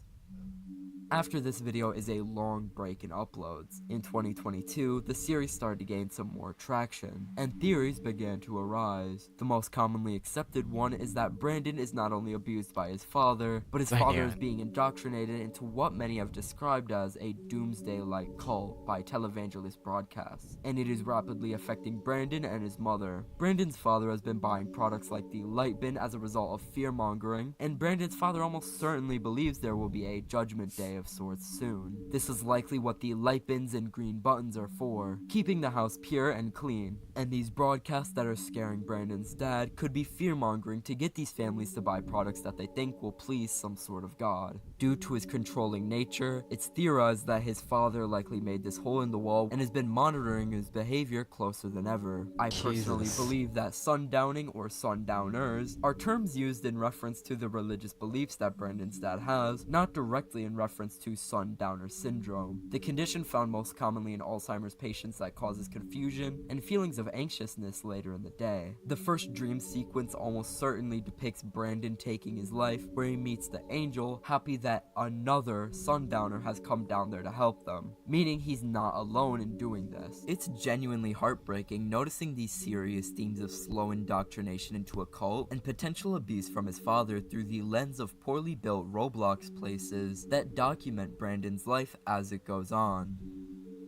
After this video is a long break in uploads. In 2022, the series started to gain some more traction, and theories began to arise. The most commonly accepted one is that Brandon is not only abused by his father, but his father is being indoctrinated into what many have described as a doomsday-like cult by televangelist broadcasts, and it is rapidly affecting Brandon and his mother. Brandon's father has been buying products like the light bin as a result of fear-mongering, and Brandon's father almost certainly believes there will be a judgment day of sorts soon. This is likely what the light bins and green buttons are for, keeping the house pure and clean. And these broadcasts that are scaring Brandon's dad could be fear-mongering to get these families to buy products that they think will please some sort of god. Due to his controlling nature, it's theorized that his father likely made this hole in the wall and has been monitoring his behavior closer than ever. I personally Jesus. believe that sundowning or sundowners are terms used in reference to the religious beliefs that Brandon's dad has, not directly in reference to sundowner syndrome, the condition found most commonly in Alzheimer's patients that causes confusion and feelings of anxiousness later in the day. The first dream sequence almost certainly depicts Brandon taking his life, where he meets the angel, happy that another sundowner has come down there to help them, meaning he's not alone in doing this. It's genuinely heartbreaking noticing these serious themes of slow indoctrination into a cult and potential abuse from his father through the lens of poorly built Roblox places that document Brandon's life as it goes on.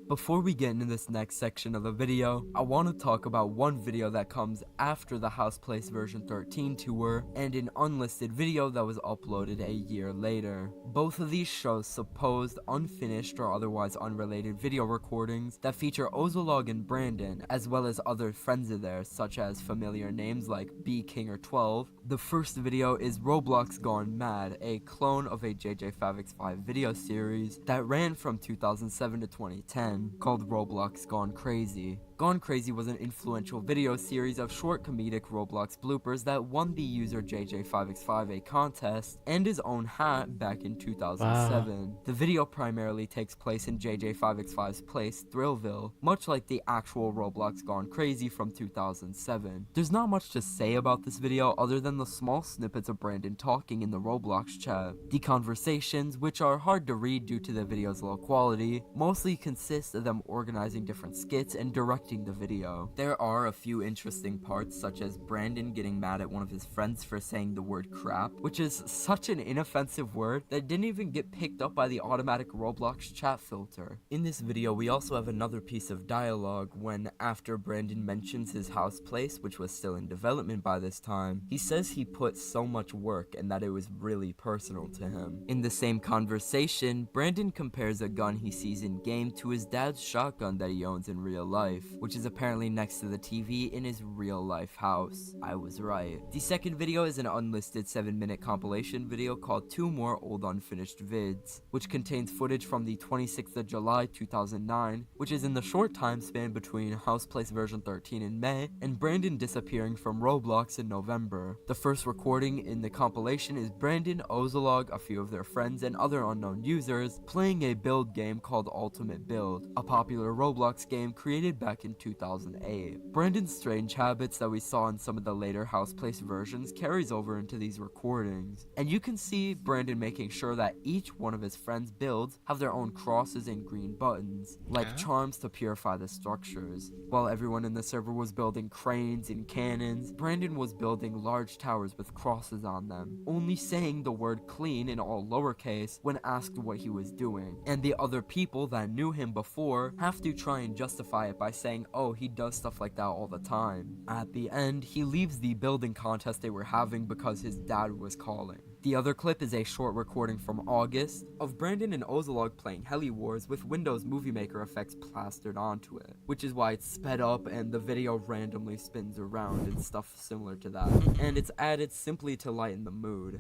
Before we get into this next section of the video, I want to talk about one video that comes after the House Place version 13 tour and an unlisted video that was uploaded a year later. Both of these show supposed unfinished or otherwise unrelated video recordings that feature Ozolog and Brandon, as well as other friends of theirs such as familiar names like B King or 12. The first video is Roblox Gone Mad, a clone of a JJ5X5 video series that ran from 2007 to 2010. Called Roblox Gone Crazy. Gone Crazy was an influential video series of short comedic Roblox bloopers that won the user JJ5X5 a contest and his own hat back in 2007. Wow. The video primarily takes place in JJ5X5's place, Thrillville, much like the actual Roblox Gone Crazy from 2007. There's not much to say about this video other than the small snippets of Brandon talking in the Roblox chat. The conversations, which are hard to read due to the video's low quality, mostly consist of them organizing different skits and directing the video. There are a few interesting parts, such as Brandon getting mad at one of his friends for saying the word crap, which is such an inoffensive word that didn't even get picked up by the automatic Roblox chat filter. In this video, we also have another piece of dialogue when, after Brandon mentions his house place, which was still in development by this time, he says he put so much work and that it was really personal to him. In the same conversation, Brandon compares a gun he sees in game to his dad's shotgun that he owns in real life, which is apparently next to the TV in his real life house. I was right. The second video is an unlisted 7-minute compilation video called 2 More Old Unfinished Vids, which contains footage from the 26th of July 2009, which is in the short time span between House Place version 13 in May and Brandon disappearing from Roblox in November. The first recording in the compilation is Brandon, Ozolog, a few of their friends, and other unknown users playing a build game called Ultimate Build, a popular Roblox game created back in 2008. Brandon's strange habits that we saw in some of the later House Place versions carries over into these recordings, and you can see Brandon making sure that each one of his friends' builds have their own crosses and green buttons, like charms to purify the structures. While everyone in the server was building cranes and cannons, Brandon was building large towers with crosses on them, only saying the word clean in all lowercase when asked what he was doing, and the other people that knew him before have to try and justify it by saying, oh, he does stuff like that all the time. At the end, he leaves the building contest they were having because his dad was calling. The other clip is a short recording from August of Brandon and Ozolog playing Heli Wars with Windows Movie Maker effects plastered onto it, which is why it's sped up and the video randomly spins around and stuff similar to that, and it's added simply to lighten the mood.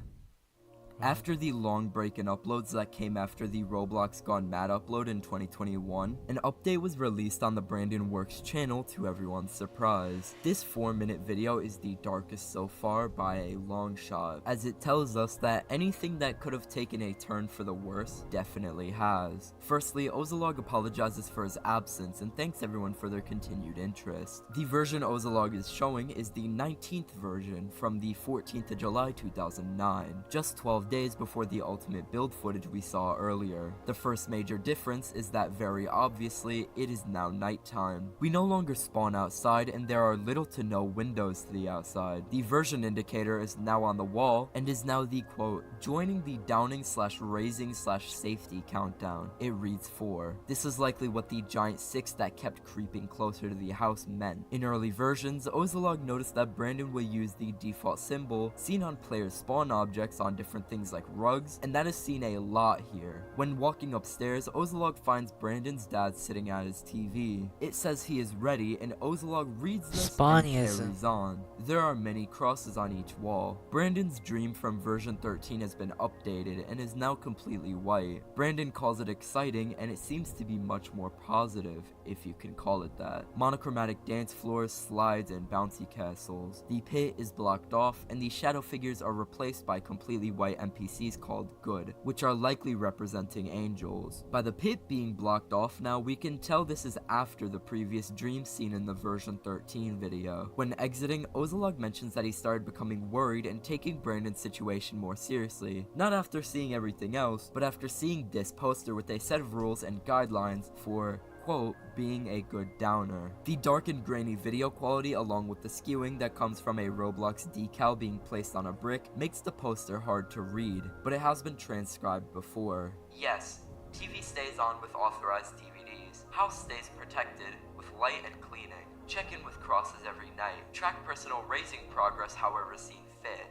After the long break in uploads that came after the Roblox Gone Mad upload in 2021, an update was released on the Brandon Works channel to everyone's surprise. This 4-minute video is the darkest so far by a long shot, as it tells us that anything that could have taken a turn for the worse definitely has. Firstly, Ozolog apologizes for his absence and thanks everyone for their continued interest. The version Ozolog is showing is the 19th version from the 14th of July 2009, just 12 days before the Ultimate Build footage we saw earlier. The first major difference is that very obviously it is now nighttime. We no longer spawn outside and there are little to no windows to the outside. The version indicator is now on the wall and is now the quote, joining the downing / raising / safety countdown. It reads 4. This is likely what the giant 6 that kept creeping closer to the house meant. In early versions, Ozolog noticed that Brandon will use the default symbol seen on players' spawn objects on different things things like rugs, and that is seen a lot here. When walking upstairs, Ozolog finds Brandon's dad sitting at his TV. It says he is ready, and Ozolog reads this and Spawnyism. carries on. There are many crosses on each wall. Brandon's dream from version 13 has been updated and is now completely white. Brandon calls it exciting, and it seems to be much more positive, if you can call it that. Monochromatic dance floors, slides, and bouncy castles. The pit is blocked off, and the shadow figures are replaced by completely white NPCs called Good, which are likely representing angels. By the pit being blocked off now, we can tell this is after the previous dream scene in the version 13 video. When exiting, Ozolog mentions that he started becoming worried and taking Brandon's situation more seriously. Not after seeing everything else, but after seeing this poster with a set of rules and guidelines for, quote, being a good downer. The dark and grainy video quality along with the skewing that comes from a Roblox decal being placed on a brick makes the poster hard to read, but it has been transcribed before. Yes, TV stays on with authorized DVDs. House stays protected with light and cleaning. Check in with crosses every night. Track personal raising progress however seen fit.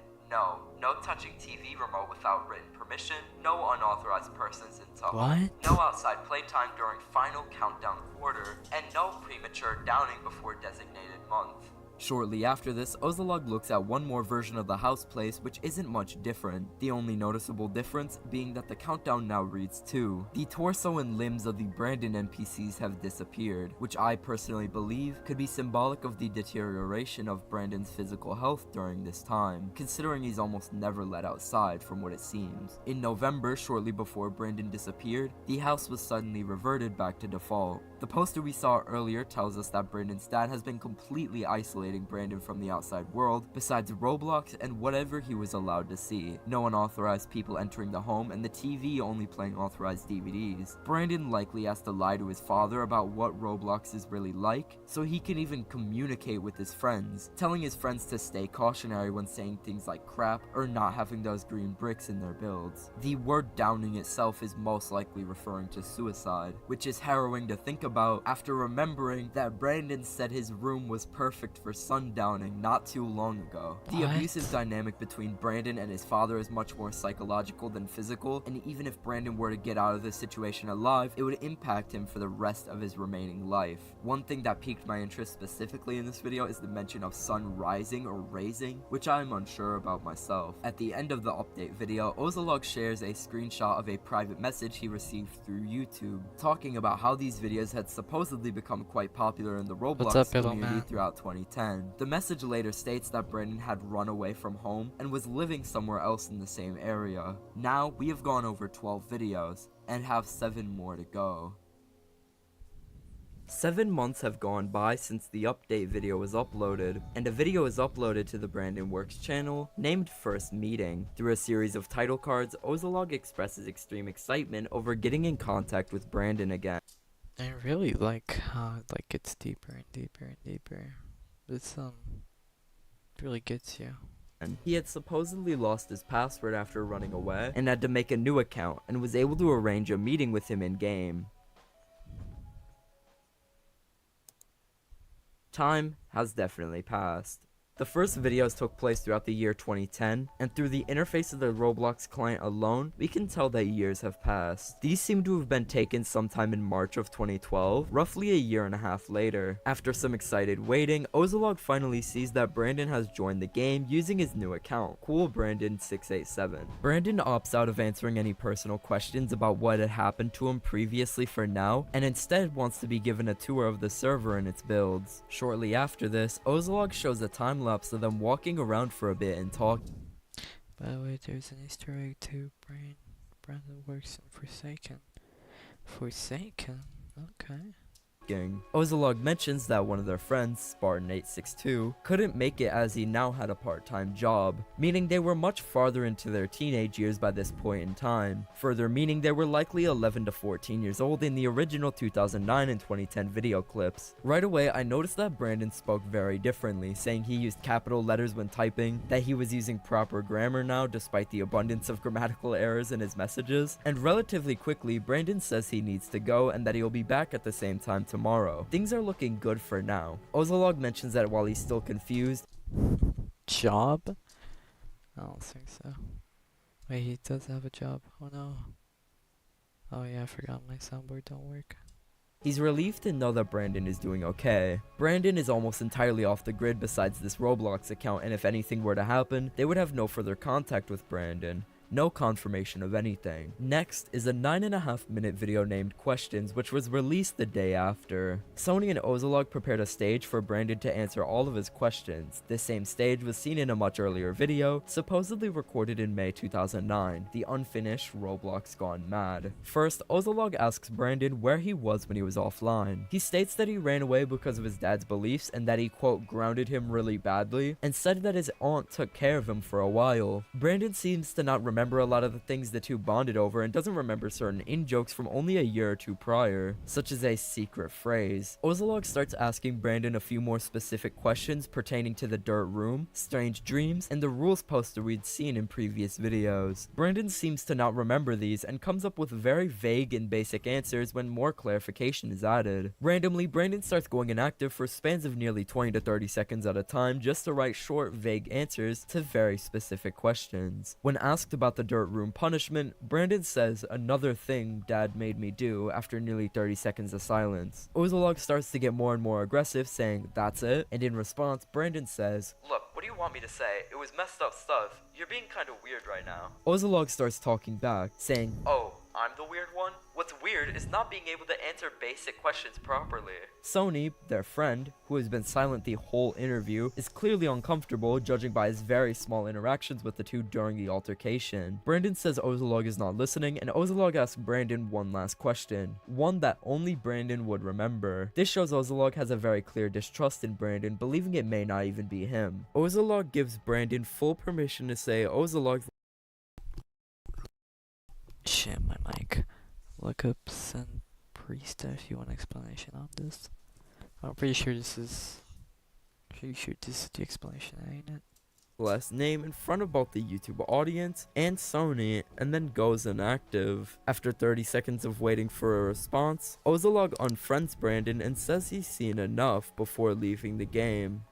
No touching TV remote without written permission, no unauthorized persons into home, What? no outside playtime during final countdown quarter, and no premature downing before designated month. Shortly after this, Ozolog looks at one more version of the house place, which isn't much different. The only noticeable difference being that the countdown now reads 2. The torso and limbs of the Brandon NPCs have disappeared, which I personally believe could be symbolic of the deterioration of Brandon's physical health during this time, considering he's almost never let outside from what it seems. In November, shortly before Brandon disappeared, the house was suddenly reverted back to default. The poster we saw earlier tells us that Brandon's dad has been completely isolating Brandon from the outside world, besides Roblox and whatever he was allowed to see. No unauthorized people entering the home, and the TV only playing authorized DVDs. Brandon likely has to lie to his father about what Roblox is really like, so he can even communicate with his friends, telling his friends to stay cautionary when saying things like crap or not having those green bricks in their builds. The word downing itself is most likely referring to suicide, which is harrowing to think about after remembering that Brandon said his room was perfect for sundowning not too long ago. The What? abusive dynamic between Brandon and his father is much more psychological than physical, and even if Brandon were to get out of this situation alive, it would impact him for the rest of his remaining life. One thing that piqued my interest specifically in this video is the mention of sun rising or raising, which I am unsure about myself. At the end of the update video, Ozolog shares a screenshot of a private message he received through YouTube, talking about how these videos had supposedly become quite popular in the What's Roblox up, little community man? throughout 2010. The message later states that Brandon had run away from home and was living somewhere else in the same area. Now, we have gone over 12 videos, and have 7 more to go. 7 months have gone by since the update video was uploaded, and a video is uploaded to the Brandon Works channel named First Meeting. Through a series of title cards, Ozolog expresses extreme excitement over getting in contact with Brandon again. I really like how it like gets deeper and deeper and deeper. It's it really gets you. He had supposedly lost his password after running away, and had to make a new account, and was able to arrange a meeting with him in-game. Time has definitely passed. The first videos took place throughout the year 2010, and through the interface of the Roblox client alone, we can tell that years have passed. These seem to have been taken sometime in March of 2012, roughly a year and a half later. After some excited waiting, Ozolog finally sees that Brandon has joined the game using his new account, Cool Brandon 687. Brandon opts out of answering any personal questions about what had happened to him previously for now, and instead wants to be given a tour of the server and its builds. Shortly after this, Ozolog shows a time lapse of them walking around for a bit and talking. By the way, there's an Easter egg too. Brandon works in Forsaken. Forsaken? Okay. Ozolog mentions that one of their friends, Spartan862, couldn't make it as he now had a part-time job, meaning they were much farther into their teenage years by this point in time, further meaning they were likely 11 to 14 years old in the original 2009 and 2010 video clips. Right away, I noticed that Brandon spoke very differently, saying he used capital letters when typing, that he was using proper grammar now despite the abundance of grammatical errors in his messages, and relatively quickly, Brandon says he needs to go and that he'll be back at the same time tomorrow. Things are looking good for now. Ozolog mentions that while he's still confused, Job? I don't think so. Wait, he does have a job. Oh no. Oh yeah, I forgot my soundboard don't work. He's relieved to know that Brandon is doing okay. Brandon is almost entirely off the grid besides this Roblox account, and if anything were to happen, they would have no further contact with Brandon. No confirmation of anything. Next is a 9.5-minute video named Questions, which was released the day after. Sony and Ozolog prepared a stage for Brandon to answer all of his questions. This same stage was seen in a much earlier video, supposedly recorded in May 2009, the unfinished Roblox Gone Mad. First, Ozolog asks Brandon where he was when he was offline. He states that he ran away because of his dad's beliefs and that he, quote, grounded him really badly, and said that his aunt took care of him for a while. Brandon seems to not remember a lot of the things the two bonded over and doesn't remember certain in-jokes from only a year or two prior, such as a secret phrase. Ozolog starts asking Brandon a few more specific questions pertaining to the dirt room, strange dreams, and the rules poster we'd seen in previous videos. Brandon seems to not remember these and comes up with very vague and basic answers when more clarification is added. Randomly, Brandon starts going inactive for spans of nearly 20 to 30 seconds at a time just to write short, vague answers to very specific questions. When asked about the dirt room punishment, Brandon says, "Another thing Dad made me do," after nearly 30 seconds of silence. Ozolog starts to get more and more aggressive, saying, "That's it?" And in response, Brandon says, "Look, what do you want me to say? It was messed up stuff. You're being kind of weird right now." Ozolog starts talking back, saying, "Oh, I'm the weird one? What's weird is not being able to answer basic questions properly." Sony, their friend, who has been silent the whole interview, is clearly uncomfortable, judging by his very small interactions with the two during the altercation. Brandon says Ozolog is not listening, and Ozolog asks Brandon one last question, one that only Brandon would remember. This shows Ozolog has a very clear distrust in Brandon, believing it may not even be him. Ozolog gives Brandon full permission to say Ozolog's Shit, my mic. Look up Send Priest if you want an explanation on this. I'm pretty sure this is the explanation, ain't it? last name in front of both the YouTube audience and Sony, and then goes inactive. After 30 seconds of waiting for a response, Ozolog unfriends Brandon and says he's seen enough before leaving the game.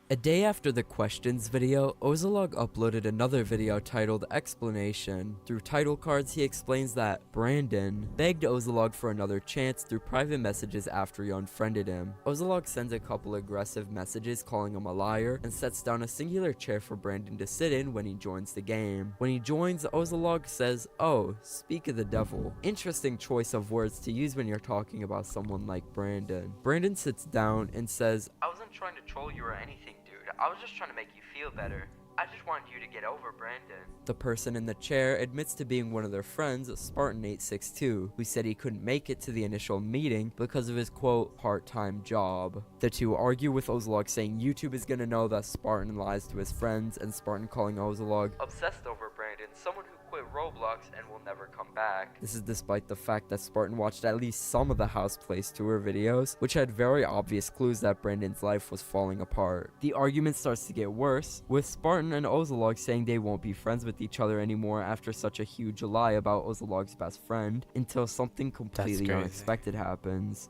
A day after the questions video, Ozolog uploaded another video titled Explanation. Through title cards, he explains that Brandon begged Ozolog for another chance through private messages after he unfriended him. Ozolog sends a couple aggressive messages calling him a liar and sets down a singular chair for Brandon to sit in when he joins the game. When he joins, Ozolog says, "Oh, speak of the devil." Interesting choice of words to use when you're talking about someone like Brandon. Brandon sits down and says, "I wasn't trying to troll you or anything, dude. I was just trying to make you feel better. I just wanted you to get over Brandon." The person in the chair admits to being one of their friends, Spartan862, who said he couldn't make it to the initial meeting because of his, quote, part-time job. The two argue with Ozolog saying YouTube is gonna know that Spartan lies to his friends, and Spartan calling Ozolog obsessed over Brandon, someone who quit Roblox and will never come back. This is despite the fact that Spartan watched at least some of the House Place tour videos, which had very obvious clues that Brandon's life was falling apart. The argument starts to get worse, with Spartan and Ozolog saying they won't be friends with each other anymore after such a huge lie about Ozolog's best friend, until something completely unexpected happens.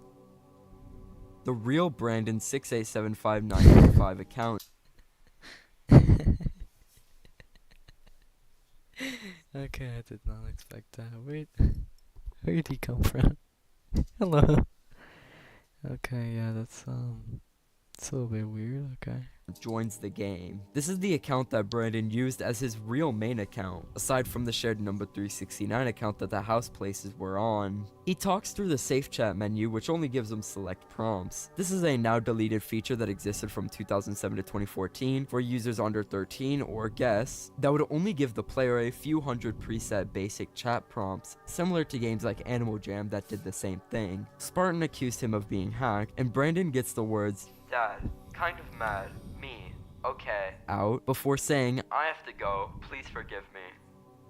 The real Brandon 6875935 account. Okay, I did not expect that. Where did he come from? Hello. Okay, yeah, that's it's a little bit weird. Okay. Joins the game. This is the account that Brandon used as his real main account, aside from the shared number 369 account that the house places were on. He talks through the safe chat menu, which only gives him select prompts. This is a now deleted feature that existed from 2007 to 2014 for users under 13 or guests that would only give the player a few hundred preset basic chat prompts, similar to games like Animal Jam that did the same thing. Spartan accused him of being hacked, and Brandon gets the words, "Dad, kind of mad. Me. Okay." out before saying, "I have to go. Please forgive me."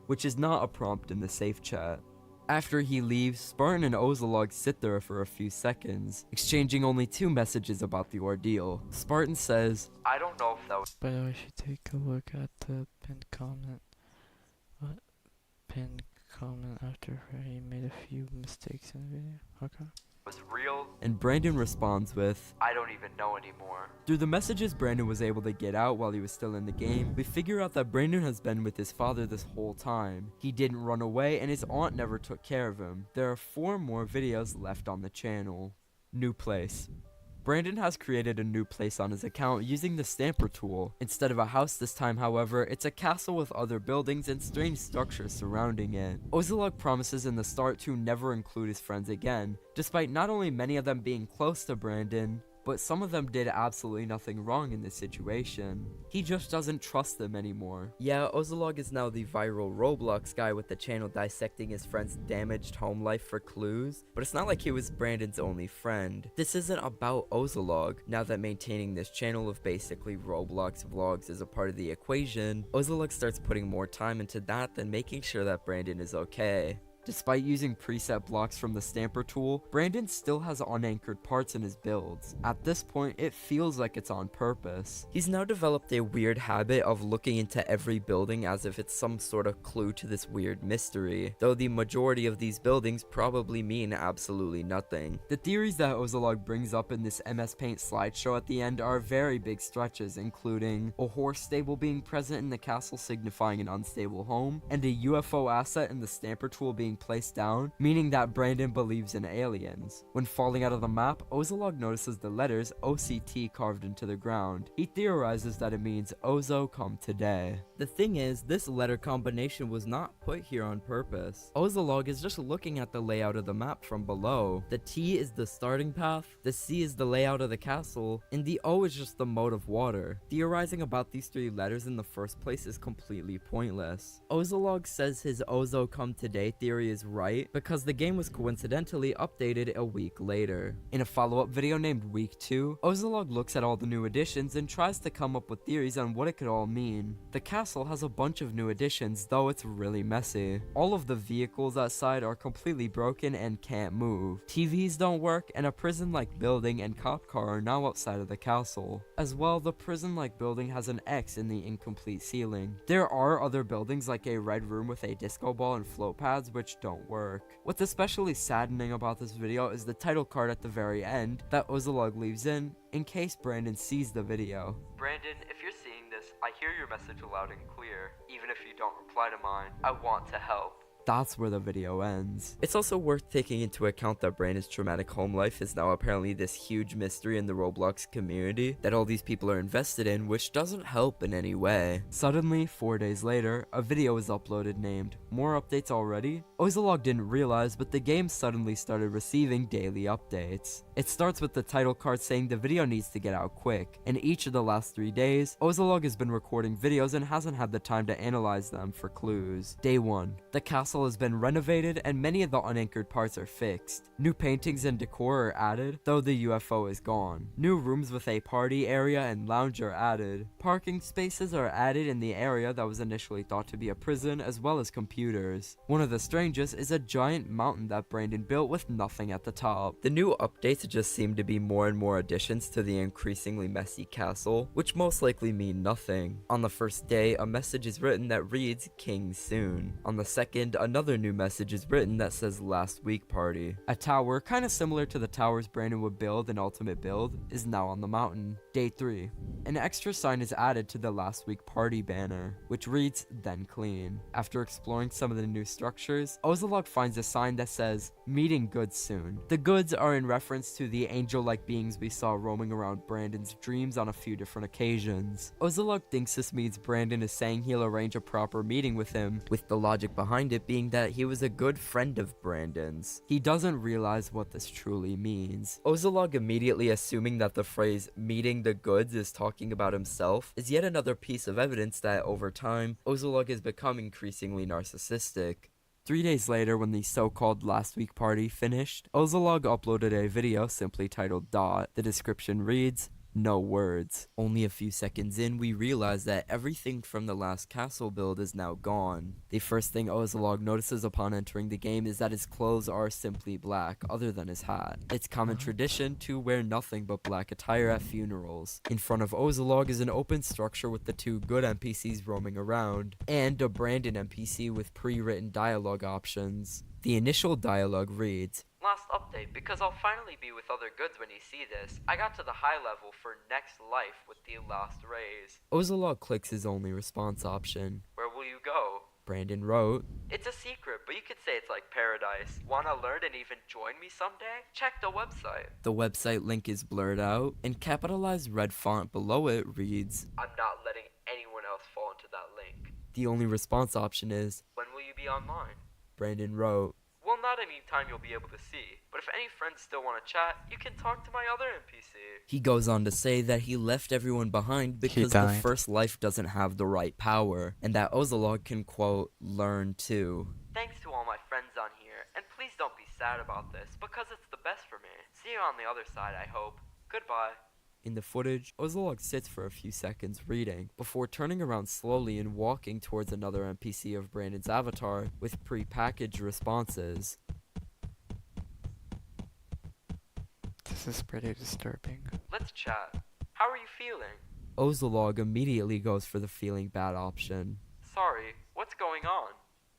Which is not a prompt in the safe chat. After he leaves, Spartan and Ozolog sit there for a few seconds, exchanging only 2 messages about the ordeal. Spartan says, "I don't know if that was..." But I should take a look at the pinned comment. What? Pinned comment after he made a few mistakes in the video. Okay. was real and Brandon responds with, "I don't even know anymore." Through the messages Brandon was able to get out while he was still in the game, we figure out that Brandon has been with his father this whole time. He didn't run away and his aunt never took care of him. There are 4 more videos left on the channel. New place. Brandon has created a new place on his account using the stamper tool. Instead of a house this time, however, it's a castle with other buildings and strange structures surrounding it. Ozolog promises in the start to never include his friends again, despite not only many of them being close to Brandon, but some of them did absolutely nothing wrong in this situation. He just doesn't trust them anymore. Yeah, Ozolog is now the viral Roblox guy with the channel dissecting his friend's damaged home life for clues, but it's not like he was Brandon's only friend. This isn't about Ozolog. Now that maintaining this channel of basically Roblox vlogs is a part of the equation, Ozolog starts putting more time into that than making sure that Brandon is okay. Despite using preset blocks from the stamper tool, Brandon still has unanchored parts in his builds. At this point, it feels like it's on purpose. He's now developed a weird habit of looking into every building as if it's some sort of clue to this weird mystery, though the majority of these buildings probably mean absolutely nothing. The theories that Ozolog brings up in this MS Paint slideshow at the end are very big stretches, including a horse stable being present in the castle signifying an unstable home, and a UFO asset in the stamper tool being placed down, meaning that Brandon believes in aliens. When falling out of the map, Ozolog notices the letters OCT carved into the ground. He theorizes that it means Ozo come today. The thing is, this letter combination was not put here on purpose. Ozolog is just looking at the layout of the map from below. The T is the starting path, the C is the layout of the castle, and the O is just the mode of water. Theorizing about these 3 letters in the first place is completely pointless. Ozolog says his Ozo come today theory is right because the game was coincidentally updated a week later. In a follow-up video named Week 2, Ozolog looks at all the new additions and tries to come up with theories on what it could all mean. The castle has a bunch of new additions, though it's really messy. All of the vehicles outside are completely broken and can't move. TVs don't work, and a prison-like building and cop car are now outside of the castle. As well, the prison-like building has an X in the incomplete ceiling. There are other buildings like a red room with a disco ball and float pads which don't work. What's especially saddening about this video is the title card at the very end that Ozolog leaves in case Brandon sees the video. Brandon, if you're seeing this, I hear your message loud and clear. Even if you don't reply to mine, I want to help. That's where the video ends. It's also worth taking into account that Brandon's traumatic home life is now apparently this huge mystery in the Roblox community that all these people are invested in, which doesn't help in any way. Suddenly, 4 days later, a video is uploaded named "More Updates Already?" Ozolog didn't realize, but the game suddenly started receiving daily updates. It starts with the title card saying the video needs to get out quick. In each of the last 3 days, Ozolog has been recording videos and hasn't had the time to analyze them for clues. Day 1. The castle has been renovated and many of the unanchored parts are fixed. New paintings and decor are added, though the UFO is gone. New rooms with a party area and lounge are added. Parking spaces are added in the area that was initially thought to be a prison, as well as computers. One of the strangest is a giant mountain that Brandon built with nothing at the top. The new updates just seem to be more and more additions to the increasingly messy castle, which most likely mean nothing. On the first day, a message is written that reads "King soon." On the second, another new message is written that says "Last week party." A tower, kind of similar to the towers Brandon would build in Ultimate Build, is now on the mountain. Day 3. An extra sign is added to the "Last week party" banner, which reads "Then clean." After exploring some of the new structures, Ozolog finds a sign that says "Meeting goods soon." The goods are in reference to the angel-like beings we saw roaming around Brandon's dreams on a few different occasions. Ozolog thinks this means Brandon is saying he'll arrange a proper meeting with him, with the logic behind it being that he was a good friend of Brandon's. He doesn't realize what this truly means. Ozolog immediately assuming that the phrase "meeting the goods" is talking about himself is yet another piece of evidence that over time, Ozolog has become increasingly narcissistic. 3 days later, when the so-called last week party finished, Ozolog uploaded a video simply titled "Dot." The description reads, "No words." Only a few seconds in, we realize that everything from the last castle build is now gone. The first thing Ozolog notices upon entering the game is that his clothes are simply black, other than his hat. It's common tradition to wear nothing but black attire at funerals. In front of Ozolog is an open structure with the 2 good NPCs roaming around, and a Brandon NPC with pre-written dialogue options. The initial dialogue reads, "Last last update, because I'll finally be with other goods when you see this, I got to the high level for next life with the last raise. Ozolog clicks his only response option. Where will you go? Brandon wrote, It's a secret, but you could say it's like paradise. Wanna learn and even join me someday? Check the website. The website link is blurred out, and capitalized red font below it reads, I'm not letting anyone else fall into that link. The only response option is, When will you be online? Brandon wrote, Well, not any time you'll be able to see, but if any friends still want to chat, you can talk to my other NPC. He goes on to say that he left everyone behind because the died. first life doesn't have the right power, and that Ozolog can, quote, learn too. Thanks to all my friends on here, and please don't be sad about this, because it's the best for me. See you on the other side, I hope. Goodbye. In the footage, Ozolog sits for a few seconds reading, before turning around slowly and walking towards another NPC of Brandon's avatar with pre-packaged responses. This is pretty disturbing. Let's chat. How are you feeling? Ozolog immediately goes for the feeling bad option. Sorry, what's going on?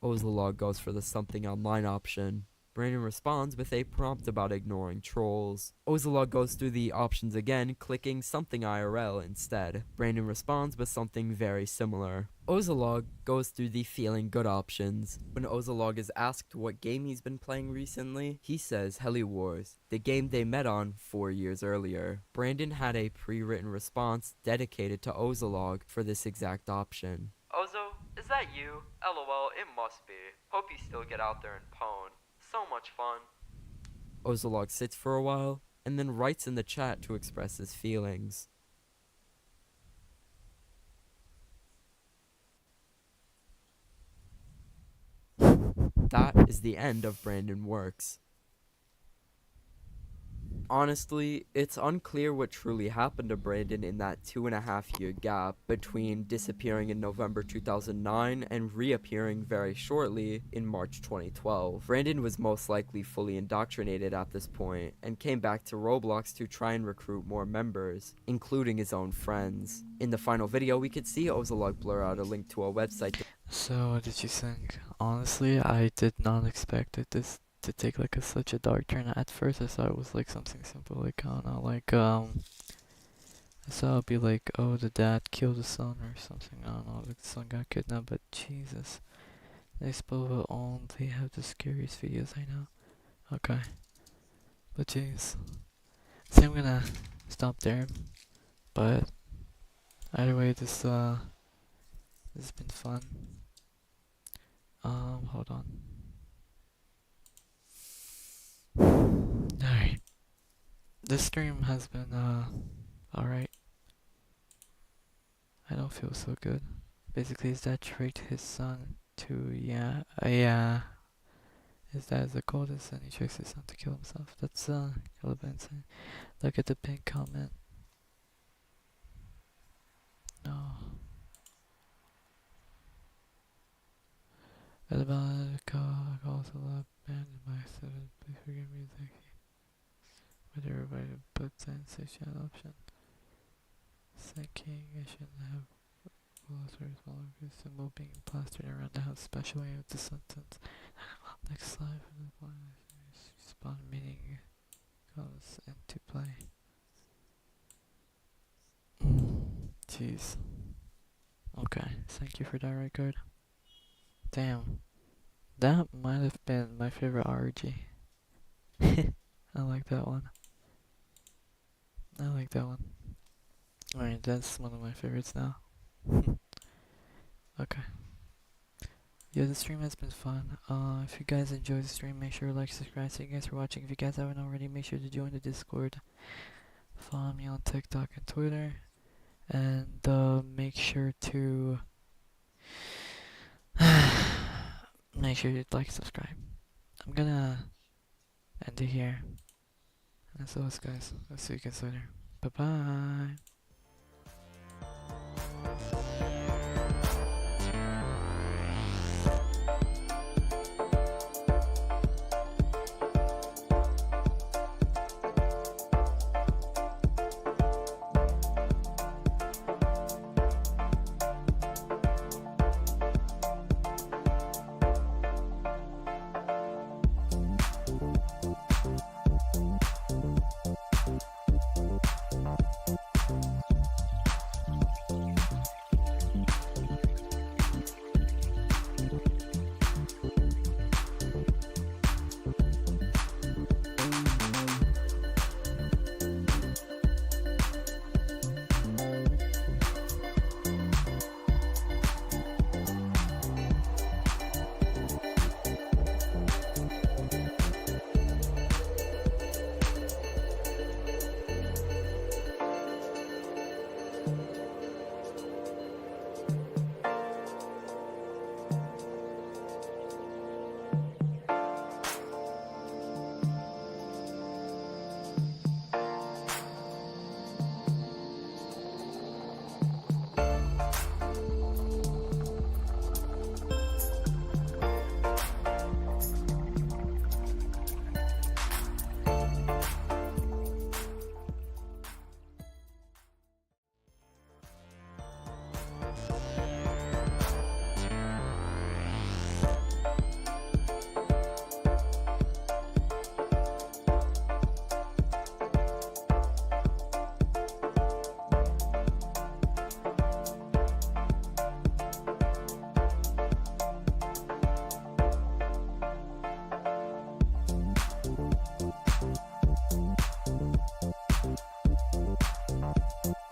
Ozolog goes for the something online option. Brandon responds with a prompt about ignoring trolls. Ozolog goes through the options again, clicking something IRL instead. Brandon responds with something very similar. Ozolog goes through the feeling good options. When Ozolog is asked what game he's been playing recently, he says Heli Wars, the game they met on 4 years earlier. Brandon had a pre-written response dedicated to Ozolog for this exact option. Ozo, is that you? LOL, it must be. Hope you still get out there and pwn. So much fun. Ozolog sits for a while, and then writes in the chat to express his feelings. That is the end of Brandon Works. Honestly, it's unclear what truly happened to Brandon in that 2.5-year gap between disappearing in November 2009 and reappearing very shortly in March 2012. Brandon was most likely fully indoctrinated at this point and came back to Roblox to try and recruit more members, including his own friends. In the final video, we could see Ozolog blur out a link to a website. So, what did you think? Honestly, I did not expect this to take like such a dark turn. At first I thought it was like something simple, like I don't know, like I thought it'd be like, oh, the dad killed the son or something, I don't know, like the son got kidnapped, but Jesus, they will only have the scariest videos I know. Okay, but jeez, so I'm gonna stop there, but either way, this has been fun. Hold on. Alright. This stream has been, alright. I don't feel so good. Basically, his dad tricked his son to, his dad is the coldest and he tricks his son to kill himself. That's, a little bit insane. Look at the pink comment. No. At about calls a lot banned by 7. Please forgive me, thank you. But everybody puts in section option. Thinking I shouldn't have bullets or smaller symbol being plastered around the house, especially with the sentence. Next slide for the point spawn meaning comes into play. Jeez. Okay, thank you for that record. Damn. That might have been my favorite RG. I like that one. I like that one. Alright, that's one of my favorites now. Okay. Yeah, the stream has been fun. If you guys enjoyed the stream, make sure to like, subscribe. Thank you guys for watching. If you guys haven't already, make sure to join the Discord. Follow me on TikTok and Twitter. And make sure to make sure you like, subscribe. I'm gonna end it here. And that's all, guys. I'll see you guys later. Bye bye.